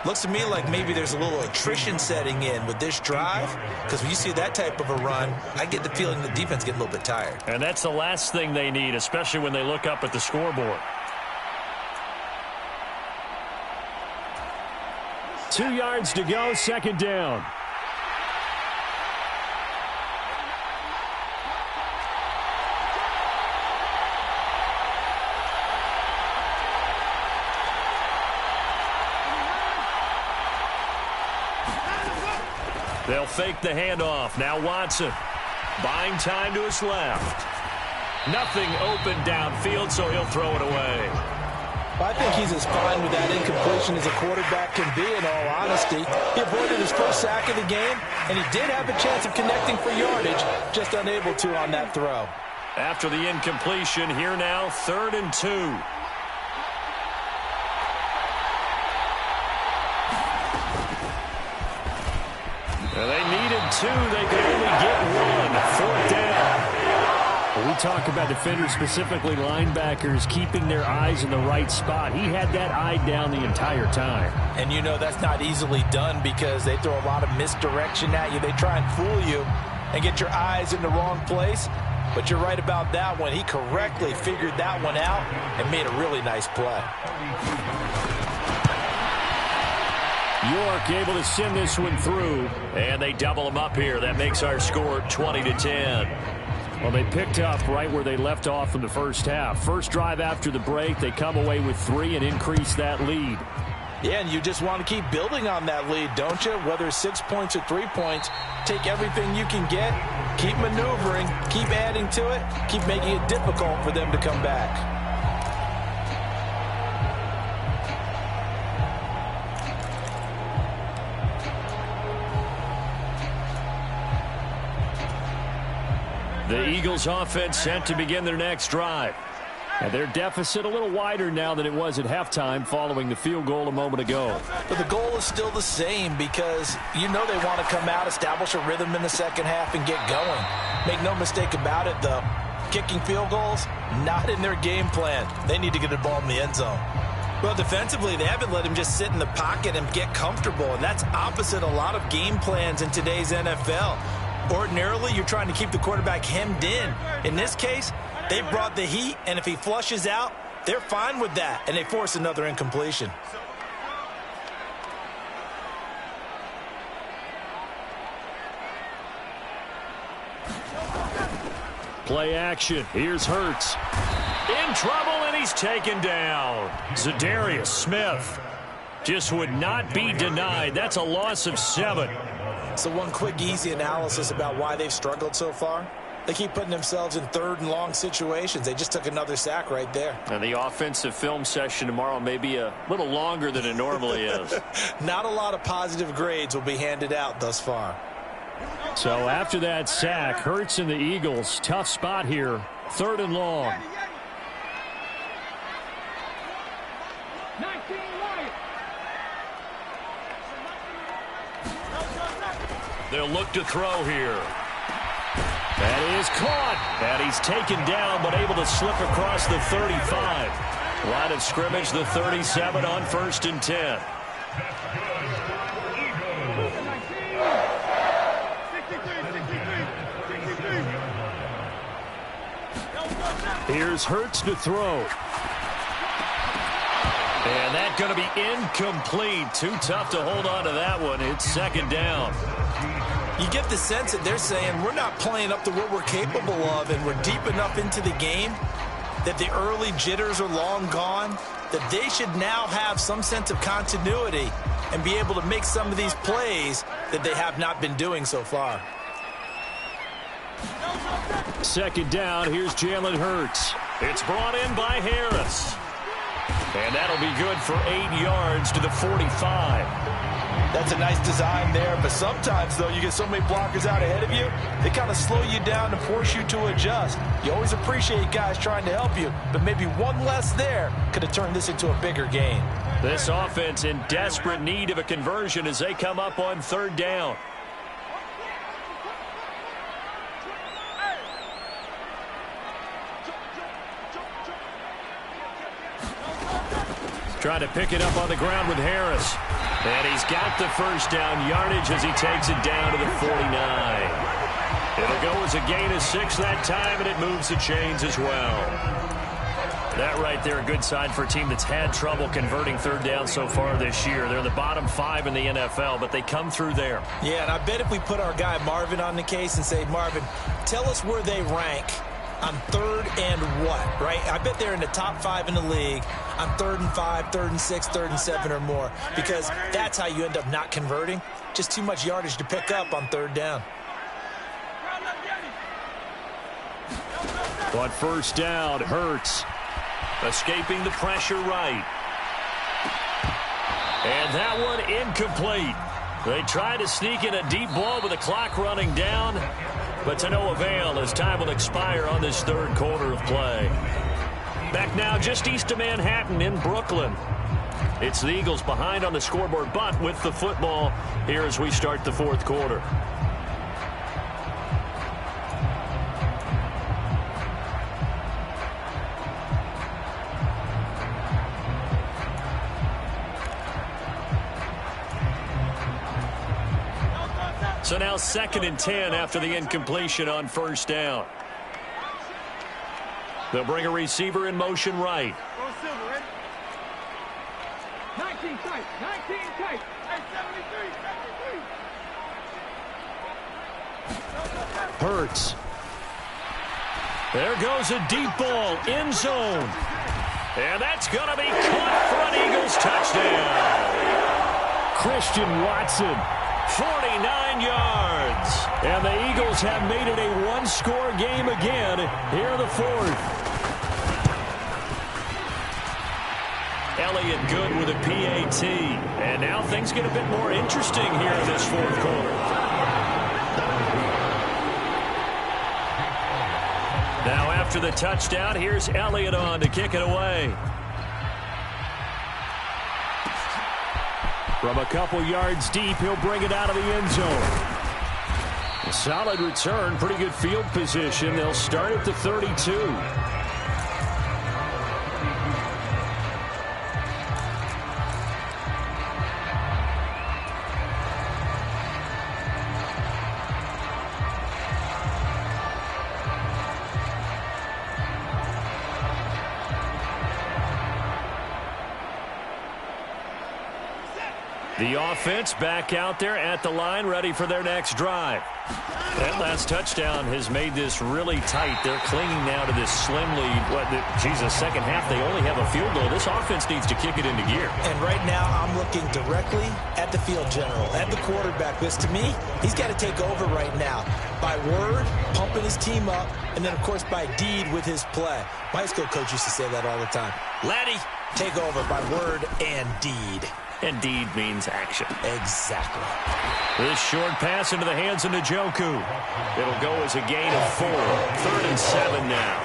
Looks to me like maybe there's a little attrition setting in with this drive, because when you see that type of a run, I get the feeling the defense gets a little bit tired. And that's the last thing they need, especially when they look up at the scoreboard. 2 yards to go, 2nd down. They'll fake the handoff. Now Watson buying time to his left. Nothing open downfield, so he'll throw it away. I think he's as fine with that incompletion as a quarterback can be, in all honesty. He avoided his first sack of the game, and he did have a chance of connecting for yardage, just unable to on that throw. After the incompletion, here now, 3rd and 2. They needed 2. They could only get 1. 4th down. We talk about defenders, specifically linebackers, keeping their eyes in the right spot. He had that eye down the entire time. And you know that's not easily done because they throw a lot of misdirection at you. They try and fool you and get your eyes in the wrong place. But you're right about that one. He correctly figured that one out and made a really nice play. York able to send this one through, and they double them up here. That makes our score 20-10. Well, they picked up right where they left off in the first half. First drive after the break, they come away with 3 and increase that lead. Yeah, and you just want to keep building on that lead, don't you? Whether it's 6 points or 3 points, take everything you can get, keep maneuvering, keep adding to it, keep making it difficult for them to come back. The Eagles offense set to begin their next drive. And their deficit a little wider now than it was at halftime following the field goal a moment ago. But the goal is still the same because you know they want to come out, establish a rhythm in the second half, and get going. Make no mistake about it, though. Kicking field goals, not in their game plan. They need to get the ball in the end zone. Well, defensively, they haven't let him just sit in the pocket and get comfortable, and that's opposite a lot of game plans in today's NFL. Ordinarily, you're trying to keep the quarterback hemmed in. In this case, they brought the heat, and if he flushes out, they're fine with that, and they force another incompletion. Play action. Here's Hurts. In trouble, and he's taken down. Zadarius Smith just would not be denied. That's a loss of 7. So one quick, easy analysis about why they've struggled so far. They keep putting themselves in 3rd and long situations. They just took another sack right there. And the offensive film session tomorrow may be a little longer than it normally is. Not a lot of positive grades will be handed out thus far. So after that sack, Hurts and the Eagles, tough spot here. 3rd and long. They'll look to throw here. That is caught. And he's taken down, but able to slip across the 35. Line of scrimmage, the 37 on 1st and 10. Here's Hurts to throw. And that's going to be incomplete. Too tough to hold on to that one. It's 2nd down. You get the sense that they're saying we're not playing up to what we're capable of, and we're deep enough into the game that the early jitters are long gone, that they should now have some sense of continuity and be able to make some of these plays that they have not been doing so far. 2nd down. Here's Jalen Hurts. It's brought in by Harris. And that'll be good for 8 yards to the 45. That's a nice design there, but sometimes, though, you get so many blockers out ahead of you, they kind of slow you down and force you to adjust. You always appreciate guys trying to help you, but maybe one less there could have turned this into a bigger game. This offense in desperate need of a conversion as they come up on 3rd down. Trying to pick it up on the ground with Harris. And he's got the first down yardage as he takes it down to the 49. It'll go as a gain of 6 that time, and it moves the chains as well. That right there, a good sign for a team that's had trouble converting 3rd down so far this year. They're in the bottom 5 in the NFL, but they come through there. Yeah, and I bet if we put our guy Marvin on the case and say, Marvin, tell us where they rank on 3rd and what, right? I bet they're in the top 5 in the league on 3rd and 5, 3rd and 6, 3rd and 7 or more, because that's how you end up not converting. Just too much yardage to pick up on 3rd down. On 1st down, Hurts escaping the pressure right. And that one incomplete. They try to sneak in a deep ball with the clock running down, but to no avail as time will expire on this 3rd quarter of play. Back now just east of Manhattan in Brooklyn. It's the Eagles behind on the scoreboard, but with the football here as we start the fourth quarter. So now 2nd and 10 after the incompletion on first down. They'll bring a receiver in motion right. 19 tight, 19 tight. Hey, 73. Hurts. There goes a deep ball, end zone. And that's going to be caught for an Eagles touchdown. Christian Watson, 49 yards. And the Eagles have made it a one-score game again here in the fourth. Elliott good with a PAT. And now things get a bit more interesting here in this fourth quarter. Now after the touchdown, here's Elliott on to kick it away. From a couple yards deep, he'll bring it out of the end zone. A solid return, pretty good field position. They'll start at the 32. The offense back out there at the line, ready for their next drive. That last touchdown has made this really tight. They're clinging now to this slim lead. Second half, they only have a field goal. This offense needs to kick it into gear. And right now, I'm looking directly at the field general, at the quarterback. Because to me, he's got to take over right now. By word, pumping his team up, and then, of course, by deed with his play. My high school coach used to say that all the time. Laddie, take over by word and deed. And deed means action. Exactly. This short pass into the hands of Njoku. It'll go as a gain of 4. 3rd and 7 now.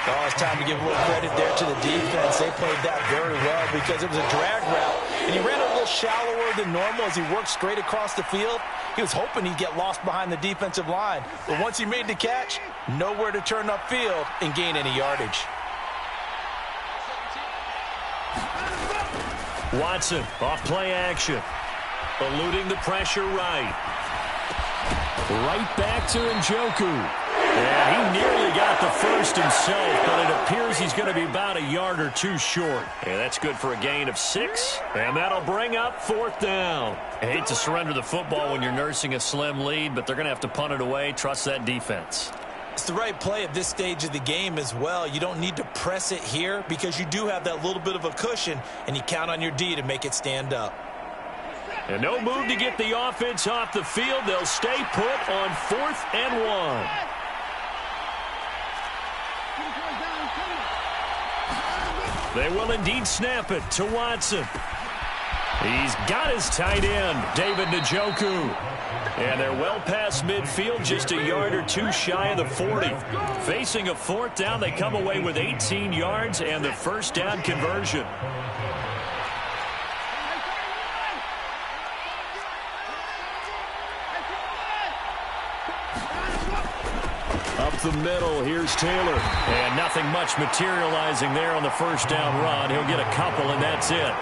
Oh, it's time to give a little credit there to the defense. They played that very well because it was a drag route. And he ran a little shallower than normal as he worked straight across the field. He was hoping he'd get lost behind the defensive line. But once he made the catch, nowhere to turn upfield and gain any yardage. Watson off play action. Eluding the pressure right. Right back to Njoku. And he nearly got the first himself, but it appears he's going to be about a yard or two short. And that's good for a gain of 6. And that'll bring up 4th down. I hate to surrender the football when you're nursing a slim lead, but they're going to have to punt it away. Trust that defense. It's the right play at this stage of the game as well. You don't need to press it here because you do have that little bit of a cushion, and you count on your D to make it stand up. And no move to get the offense off the field. They'll stay put on 4th and 1. They will indeed snap it to Watson. He's got his tight end, David Njoku. And they're well past midfield, just a yard or two shy of the 40. Facing a 4th down, they come away with 18 yards and the first down conversion. Up the middle, here's Taylor. And nothing much materializing there on the first down run. He'll get a couple, and that's it.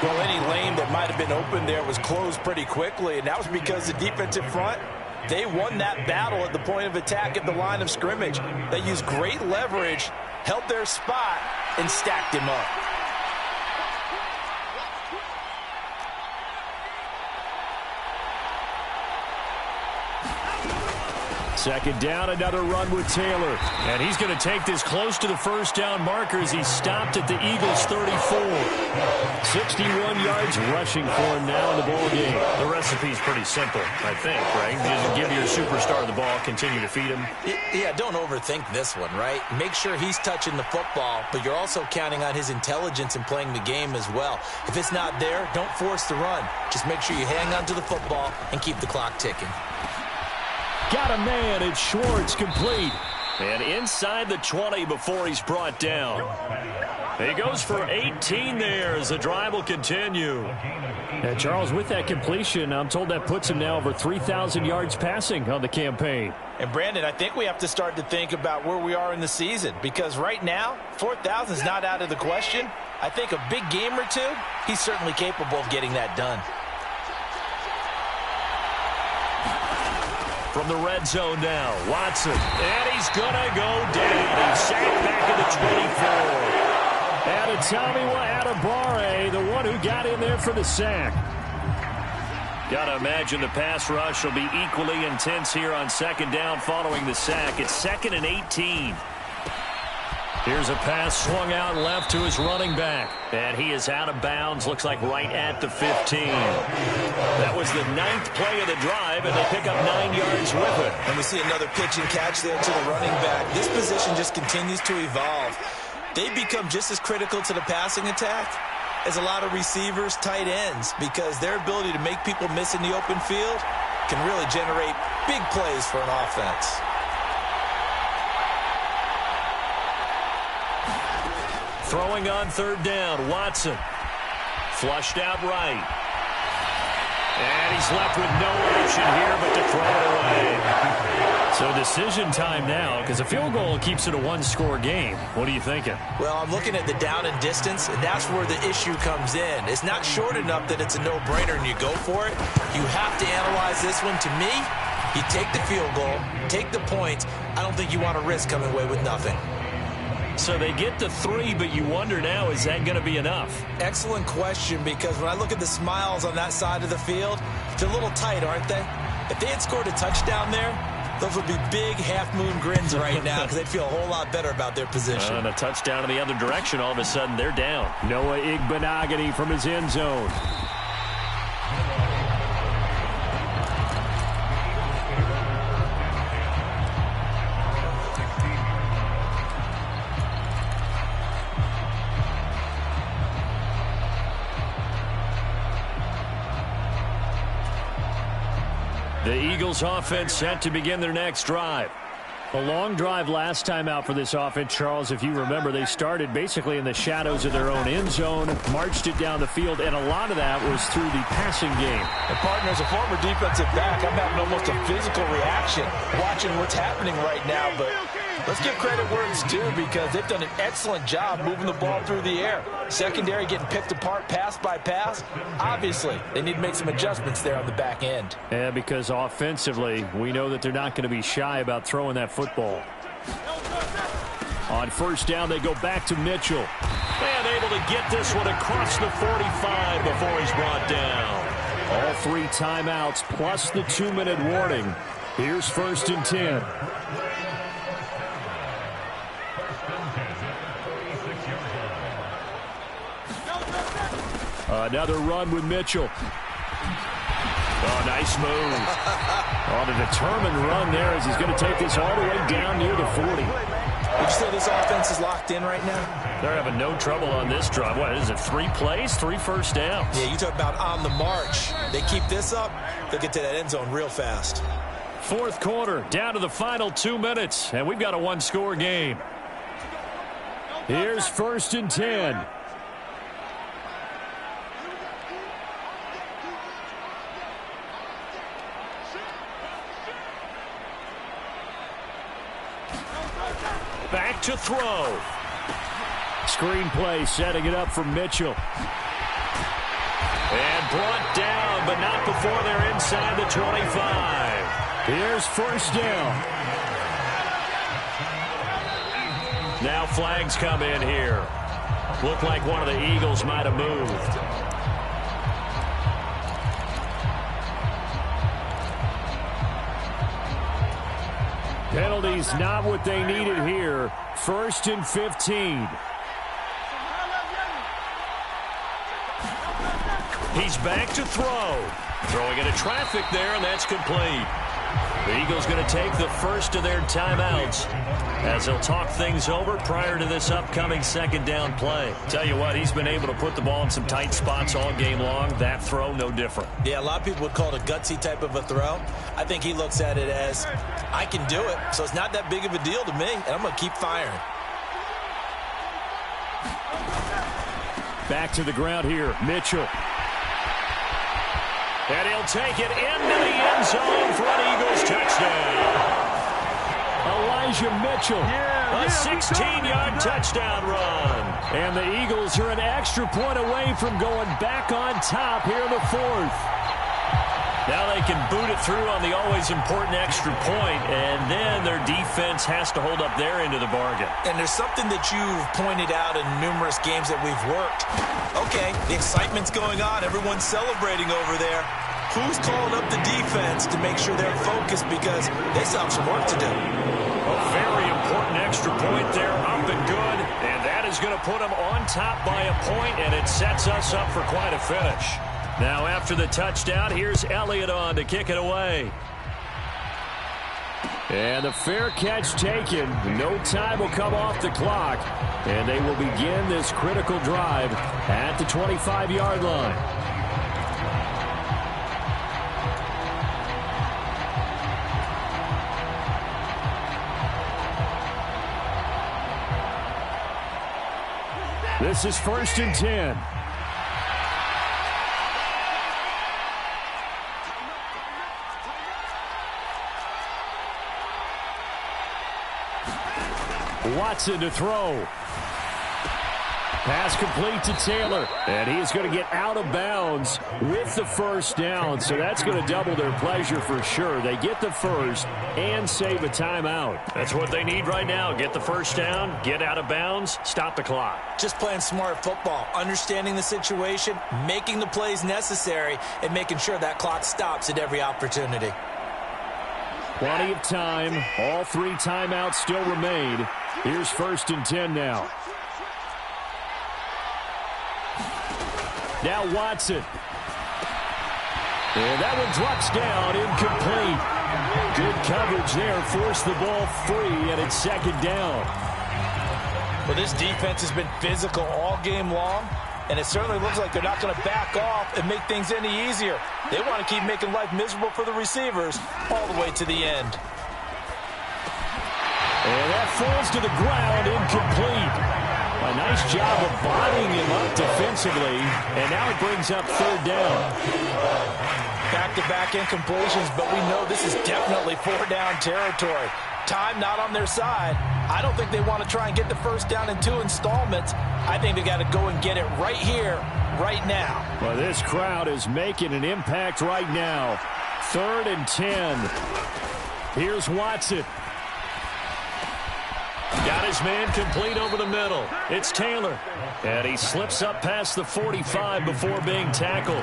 Well, any lane that might have been open there was closed pretty quickly, and that was because the defensive front, they won that battle at the point of attack at the line of scrimmage. They used great leverage, held their spot, and stacked him up. Second down, another run with Taylor. And he's going to take this close to the first down marker as he stopped at the Eagles' 34. 61 yards rushing for him now in the ball game. The recipe's pretty simple, I think, right? Just give your superstar the ball, continue to feed him. Yeah, don't overthink this one, right? Make sure he's touching the football, but you're also counting on his intelligence in playing the game as well. If it's not there, don't force the run. Just make sure you hang on to the football and keep the clock ticking. Got a man, it's Schwartz, complete. And inside the 20 before he's brought down. He goes for 18 there as the drive will continue. And Charles, with that completion, I'm told that puts him now over 3,000 yards passing on the campaign. And Brandon, I think we have to start to think about where we are in the season, because right now, 4,000 is not out of the question. I think a big game or two, he's certainly capable of getting that done. From the red zone now, Watson, and he's gonna go down. He's sacked back at the 24. And Atamiwa Adebare, the one who got in there for the sack. Gotta imagine the pass rush will be equally intense here on second down following the sack. It's 2nd and 18. Here's a pass swung out left to his running back. And he is out of bounds, looks like right at the 15. That was the 9th play of the drive, and they pick up 9 yards with it. And we see another pitch and catch there to the running back. This position just continues to evolve. They become just as critical to the passing attack as a lot of receivers, tight ends, because their ability to make people miss in the open field can really generate big plays for an offense. Throwing on 3rd down, Watson. Flushed out right. And he's left with no option here but to throw it away. So decision time now, because a field goal keeps it a one-score game. What are you thinking? Well, I'm looking at the down and distance, and that's where the issue comes in. It's not short enough that it's a no-brainer and you go for it. You have to analyze this one. To me, you take the field goal, take the points. I don't think you want to risk coming away with nothing. So they get the 3, but you wonder now, is that going to be enough? Excellent question, because when I look at the smiles on that side of the field, they're a little tight, aren't they? If they had scored a touchdown there, those would be big half-moon grins right now because they'd feel a whole lot better about their position. And a touchdown in the other direction, all of a sudden they're down. Noah Igbenogany from his end zone. The Eagles offense set to begin their next drive. A long drive last time out for this offense, Charles. If you remember, they started basically in the shadows of their own end zone, marched it down the field, and a lot of that was through the passing game. And partner, as a former defensive back, I'm having almost a physical reaction watching what's happening right now. But let's give credit where it's due, because they've done an excellent job moving the ball through the air. Secondary getting picked apart pass by pass. Obviously, they need to make some adjustments there on the back end. Yeah, because offensively, we know that they're not going to be shy about throwing that football. On 1st down, they go back to Mitchell. And able to get this one across the 45 before he's brought down. All 3 timeouts plus the 2-minute warning. Here's 1st and 10. Another run with Mitchell. Oh, nice move. On a determined run there as he's going to take this all the way down near the 40. Would you say this offense is locked in right now? They're having no trouble on this drive. What is it, 3 plays, 3 first downs? Yeah, you talk about on the march. They keep this up, they'll get to that end zone real fast. 4th quarter, down to the final 2 minutes, and we've got a one-score game. Here's 1st and 10. Back to throw. Screen play, setting it up for Mitchell. And brought down, but not before they're inside the 25. Here's 1st down. Now flags come in here. Looked like one of the Eagles might have moved. Penalties not what they needed here. 1st and 15. He's back to throw. Throwing into traffic there, and that's complete. The Eagles going to take the first of their timeouts as they'll talk things over prior to this upcoming 2nd down play. Tell you what, he's been able to put the ball in some tight spots all game long. That throw, no different. Yeah, a lot of people would call it a gutsy type of a throw. I think he looks at it as, I can do it, so it's not that big of a deal to me, and I'm going to keep firing. Back to the ground here, Mitchell. And he'll take it into the end zone for an Eagles touchdown. Elijah Mitchell, a 16-yard touchdown run. And the Eagles are an extra point away from going back on top here in the fourth. Now they can boot it through on the always important extra point, and then their defense has to hold up their end of the bargain. And there's something that you've pointed out in numerous games that we've worked. Okay, the excitement's going on. Everyone's celebrating over there. Who's calling up the defense to make sure they're focused because they still have some work to do? A very important extra point there, up and good, and that is going to put them on top by a point, and it sets us up for quite a finish. Now after the touchdown, here's Elliott on to kick it away. And the fair catch taken. No time will come off the clock, and they will begin this critical drive at the 25-yard line. This is 1st and 10. Watson to throw. Pass complete to Taylor, and he is going to get out of bounds with the first down, so that's going to double their pleasure for sure. They get the first and save a timeout. That's what they need right now. Get the first down, get out of bounds, stop the clock. Just playing smart football, understanding the situation, making the plays necessary, and making sure that clock stops at every opportunity. Plenty of time. All 3 timeouts still remain. Here's 1st and 10 now. Now Watson. And that one drops down, incomplete. Good coverage there, forced the ball free, and it's 2nd down. Well, this defense has been physical all game long, and it certainly looks like they're not going to back off and make things any easier. They want to keep making life miserable for the receivers all the way to the end. And that falls to the ground, incomplete. A nice job of bodying him up defensively, and now it brings up 3rd down. Back-to-back incompletions, but we know this is definitely 4-down territory. Time not on their side. I don't think they want to try and get the first down in 2 installments. I think they got to go and get it right here, right now. Well, this crowd is making an impact right now. 3rd and 10. Here's Watson. Got his man complete over the middle. It's Taylor. And he slips up past the 45 before being tackled.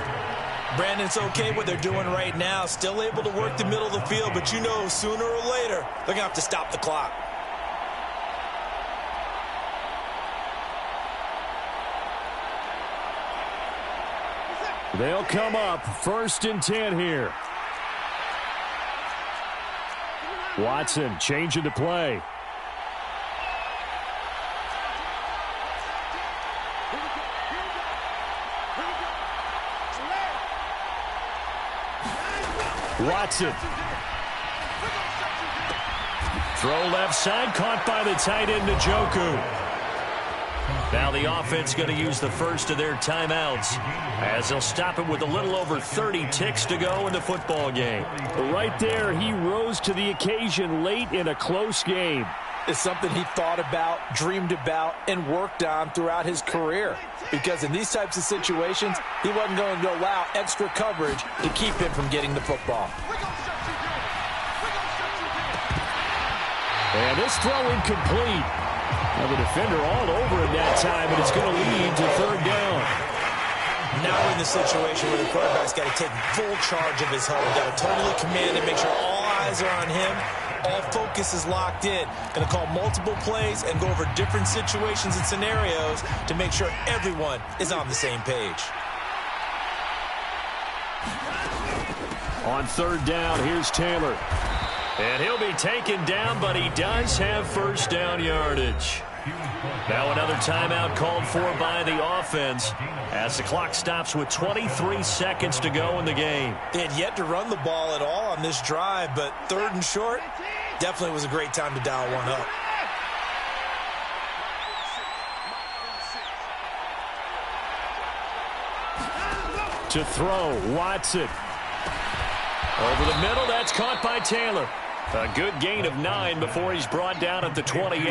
Brandon's okay what they're doing right now. Still able to work the middle of the field, but you know sooner or later they're going to have to stop the clock. They'll come up 1st and 10 here. Watson changing the play. Watson. Throw left side, caught by the tight end, Njoku. Now the offense going to use the first of their timeouts as they'll stop it with a little over 30 ticks to go in the football game. Right there, he rose to the occasion late in a close game. It's something he thought about, dreamed about, and worked on throughout his career. Because in these types of situations, he wasn't going to allow extra coverage to keep him from getting the football. And this throw incomplete. Now the defender all over him that time, and it's going to lead to 3rd down. Now we're in the situation where the quarterback's got to take full charge of his huddle. Got to totally command and make sure all eyes are on him. All focus is locked in. Going to call multiple plays and go over different situations and scenarios to make sure everyone is on the same page. On 3rd down, here's Taylor. And he'll be taken down, but he does have first down yardage. Now another timeout called for by the offense as the clock stops with 23 seconds to go in the game. They had yet to run the ball at all on this drive, but 3rd and short definitely was a great time to dial one up. To throw, Watson. Over the middle, that's caught by Taylor. A good gain of 9 before he's brought down at the 28.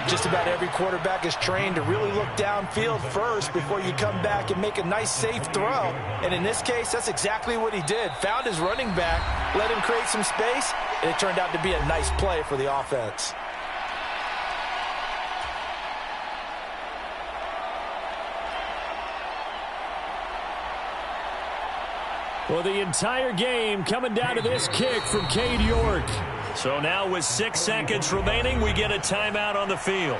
Just about every quarterback is trained to really look downfield first before you come back and make a nice, safe throw. And in this case, that's exactly what he did. Found his running back, let him create some space, and it turned out to be a nice play for the offense. Well, the entire game coming down to this kick from Cade York. So now with 6 seconds remaining, we get a timeout on the field.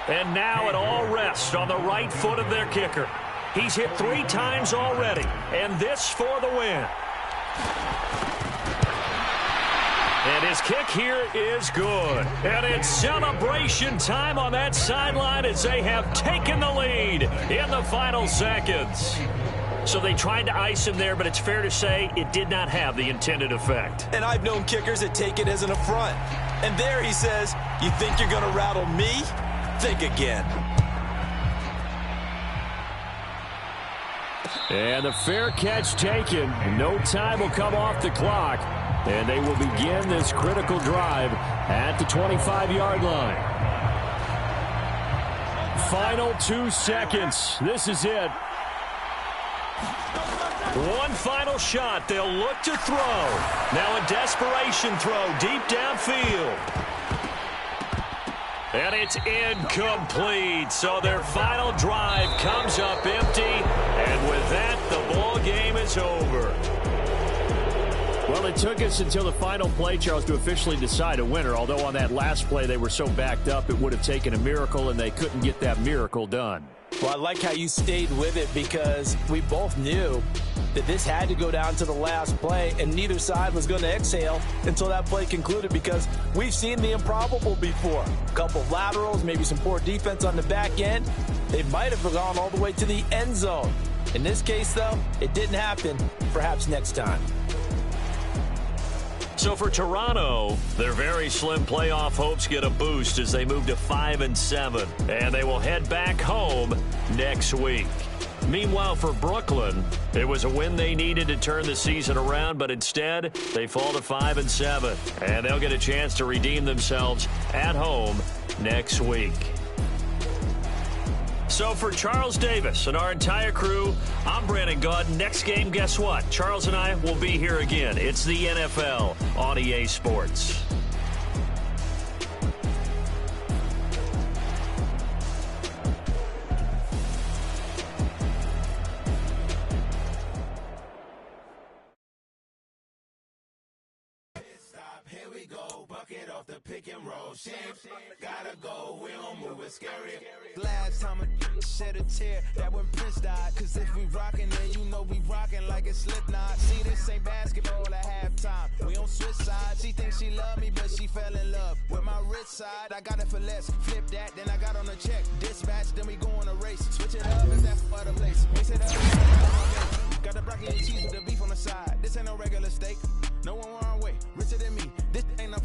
And now it all rests on the right foot of their kicker. He's hit 3 times already, and this for the win. And his kick here is good. And it's celebration time on that sideline as they have taken the lead in the final seconds. So they tried to ice him there, but it's fair to say it did not have the intended effect. And I've known kickers that take it as an affront. And there he says, you think you're going to rattle me? Think again. And the fair catch taken. No time will come off the clock. And they will begin this critical drive at the 25-yard line. Final 2 seconds. This is it. One final shot. They'll look to throw. Now a desperation throw deep downfield. And it's incomplete. So their final drive comes up empty. And with that, the ball game is over. Well, it took us until the final play, Charles, to officially decide a winner. Although on that last play they were so backed up, it would have taken a miracle, and they couldn't get that miracle done. Well, I like how you stayed with it because we both knew that this had to go down to the last play, and neither side was going to exhale until that play concluded because we've seen the improbable before. A couple of laterals, maybe some poor defense on the back end. They might have gone all the way to the end zone. In this case, though, it didn't happen. Perhaps next time. So for Toronto, their very slim playoff hopes get a boost as they move to 5-7, and they will head back home next week. Meanwhile, for Brooklyn, it was a win they needed to turn the season around, but instead they fall to 5-7, and they'll get a chance to redeem themselves at home next week. So for Charles Davis and our entire crew, I'm Brandon Gaud. Next game, guess what? Charles and I will be here again. It's the NFL on EA Sports. Here we go, bucket off the pick and roll. Shapes, gotta go, we don't move it scary. Last time I shed a tear, that when Prince died. Cause if we rockin' then you know we rockin' like a Slipknot. See, this ain't basketball at halftime. We on switch sides. She thinks she love me, but she fell in love with my rich side. I got it for less. Flip that, then I got on a check. Dispatch, then we go on a race. Switch it up, is that for the place? Mix it up. Got the broccoli and cheese with the beef on the side. This ain't no regular steak. No one wrong way. Richer than me. This ain't no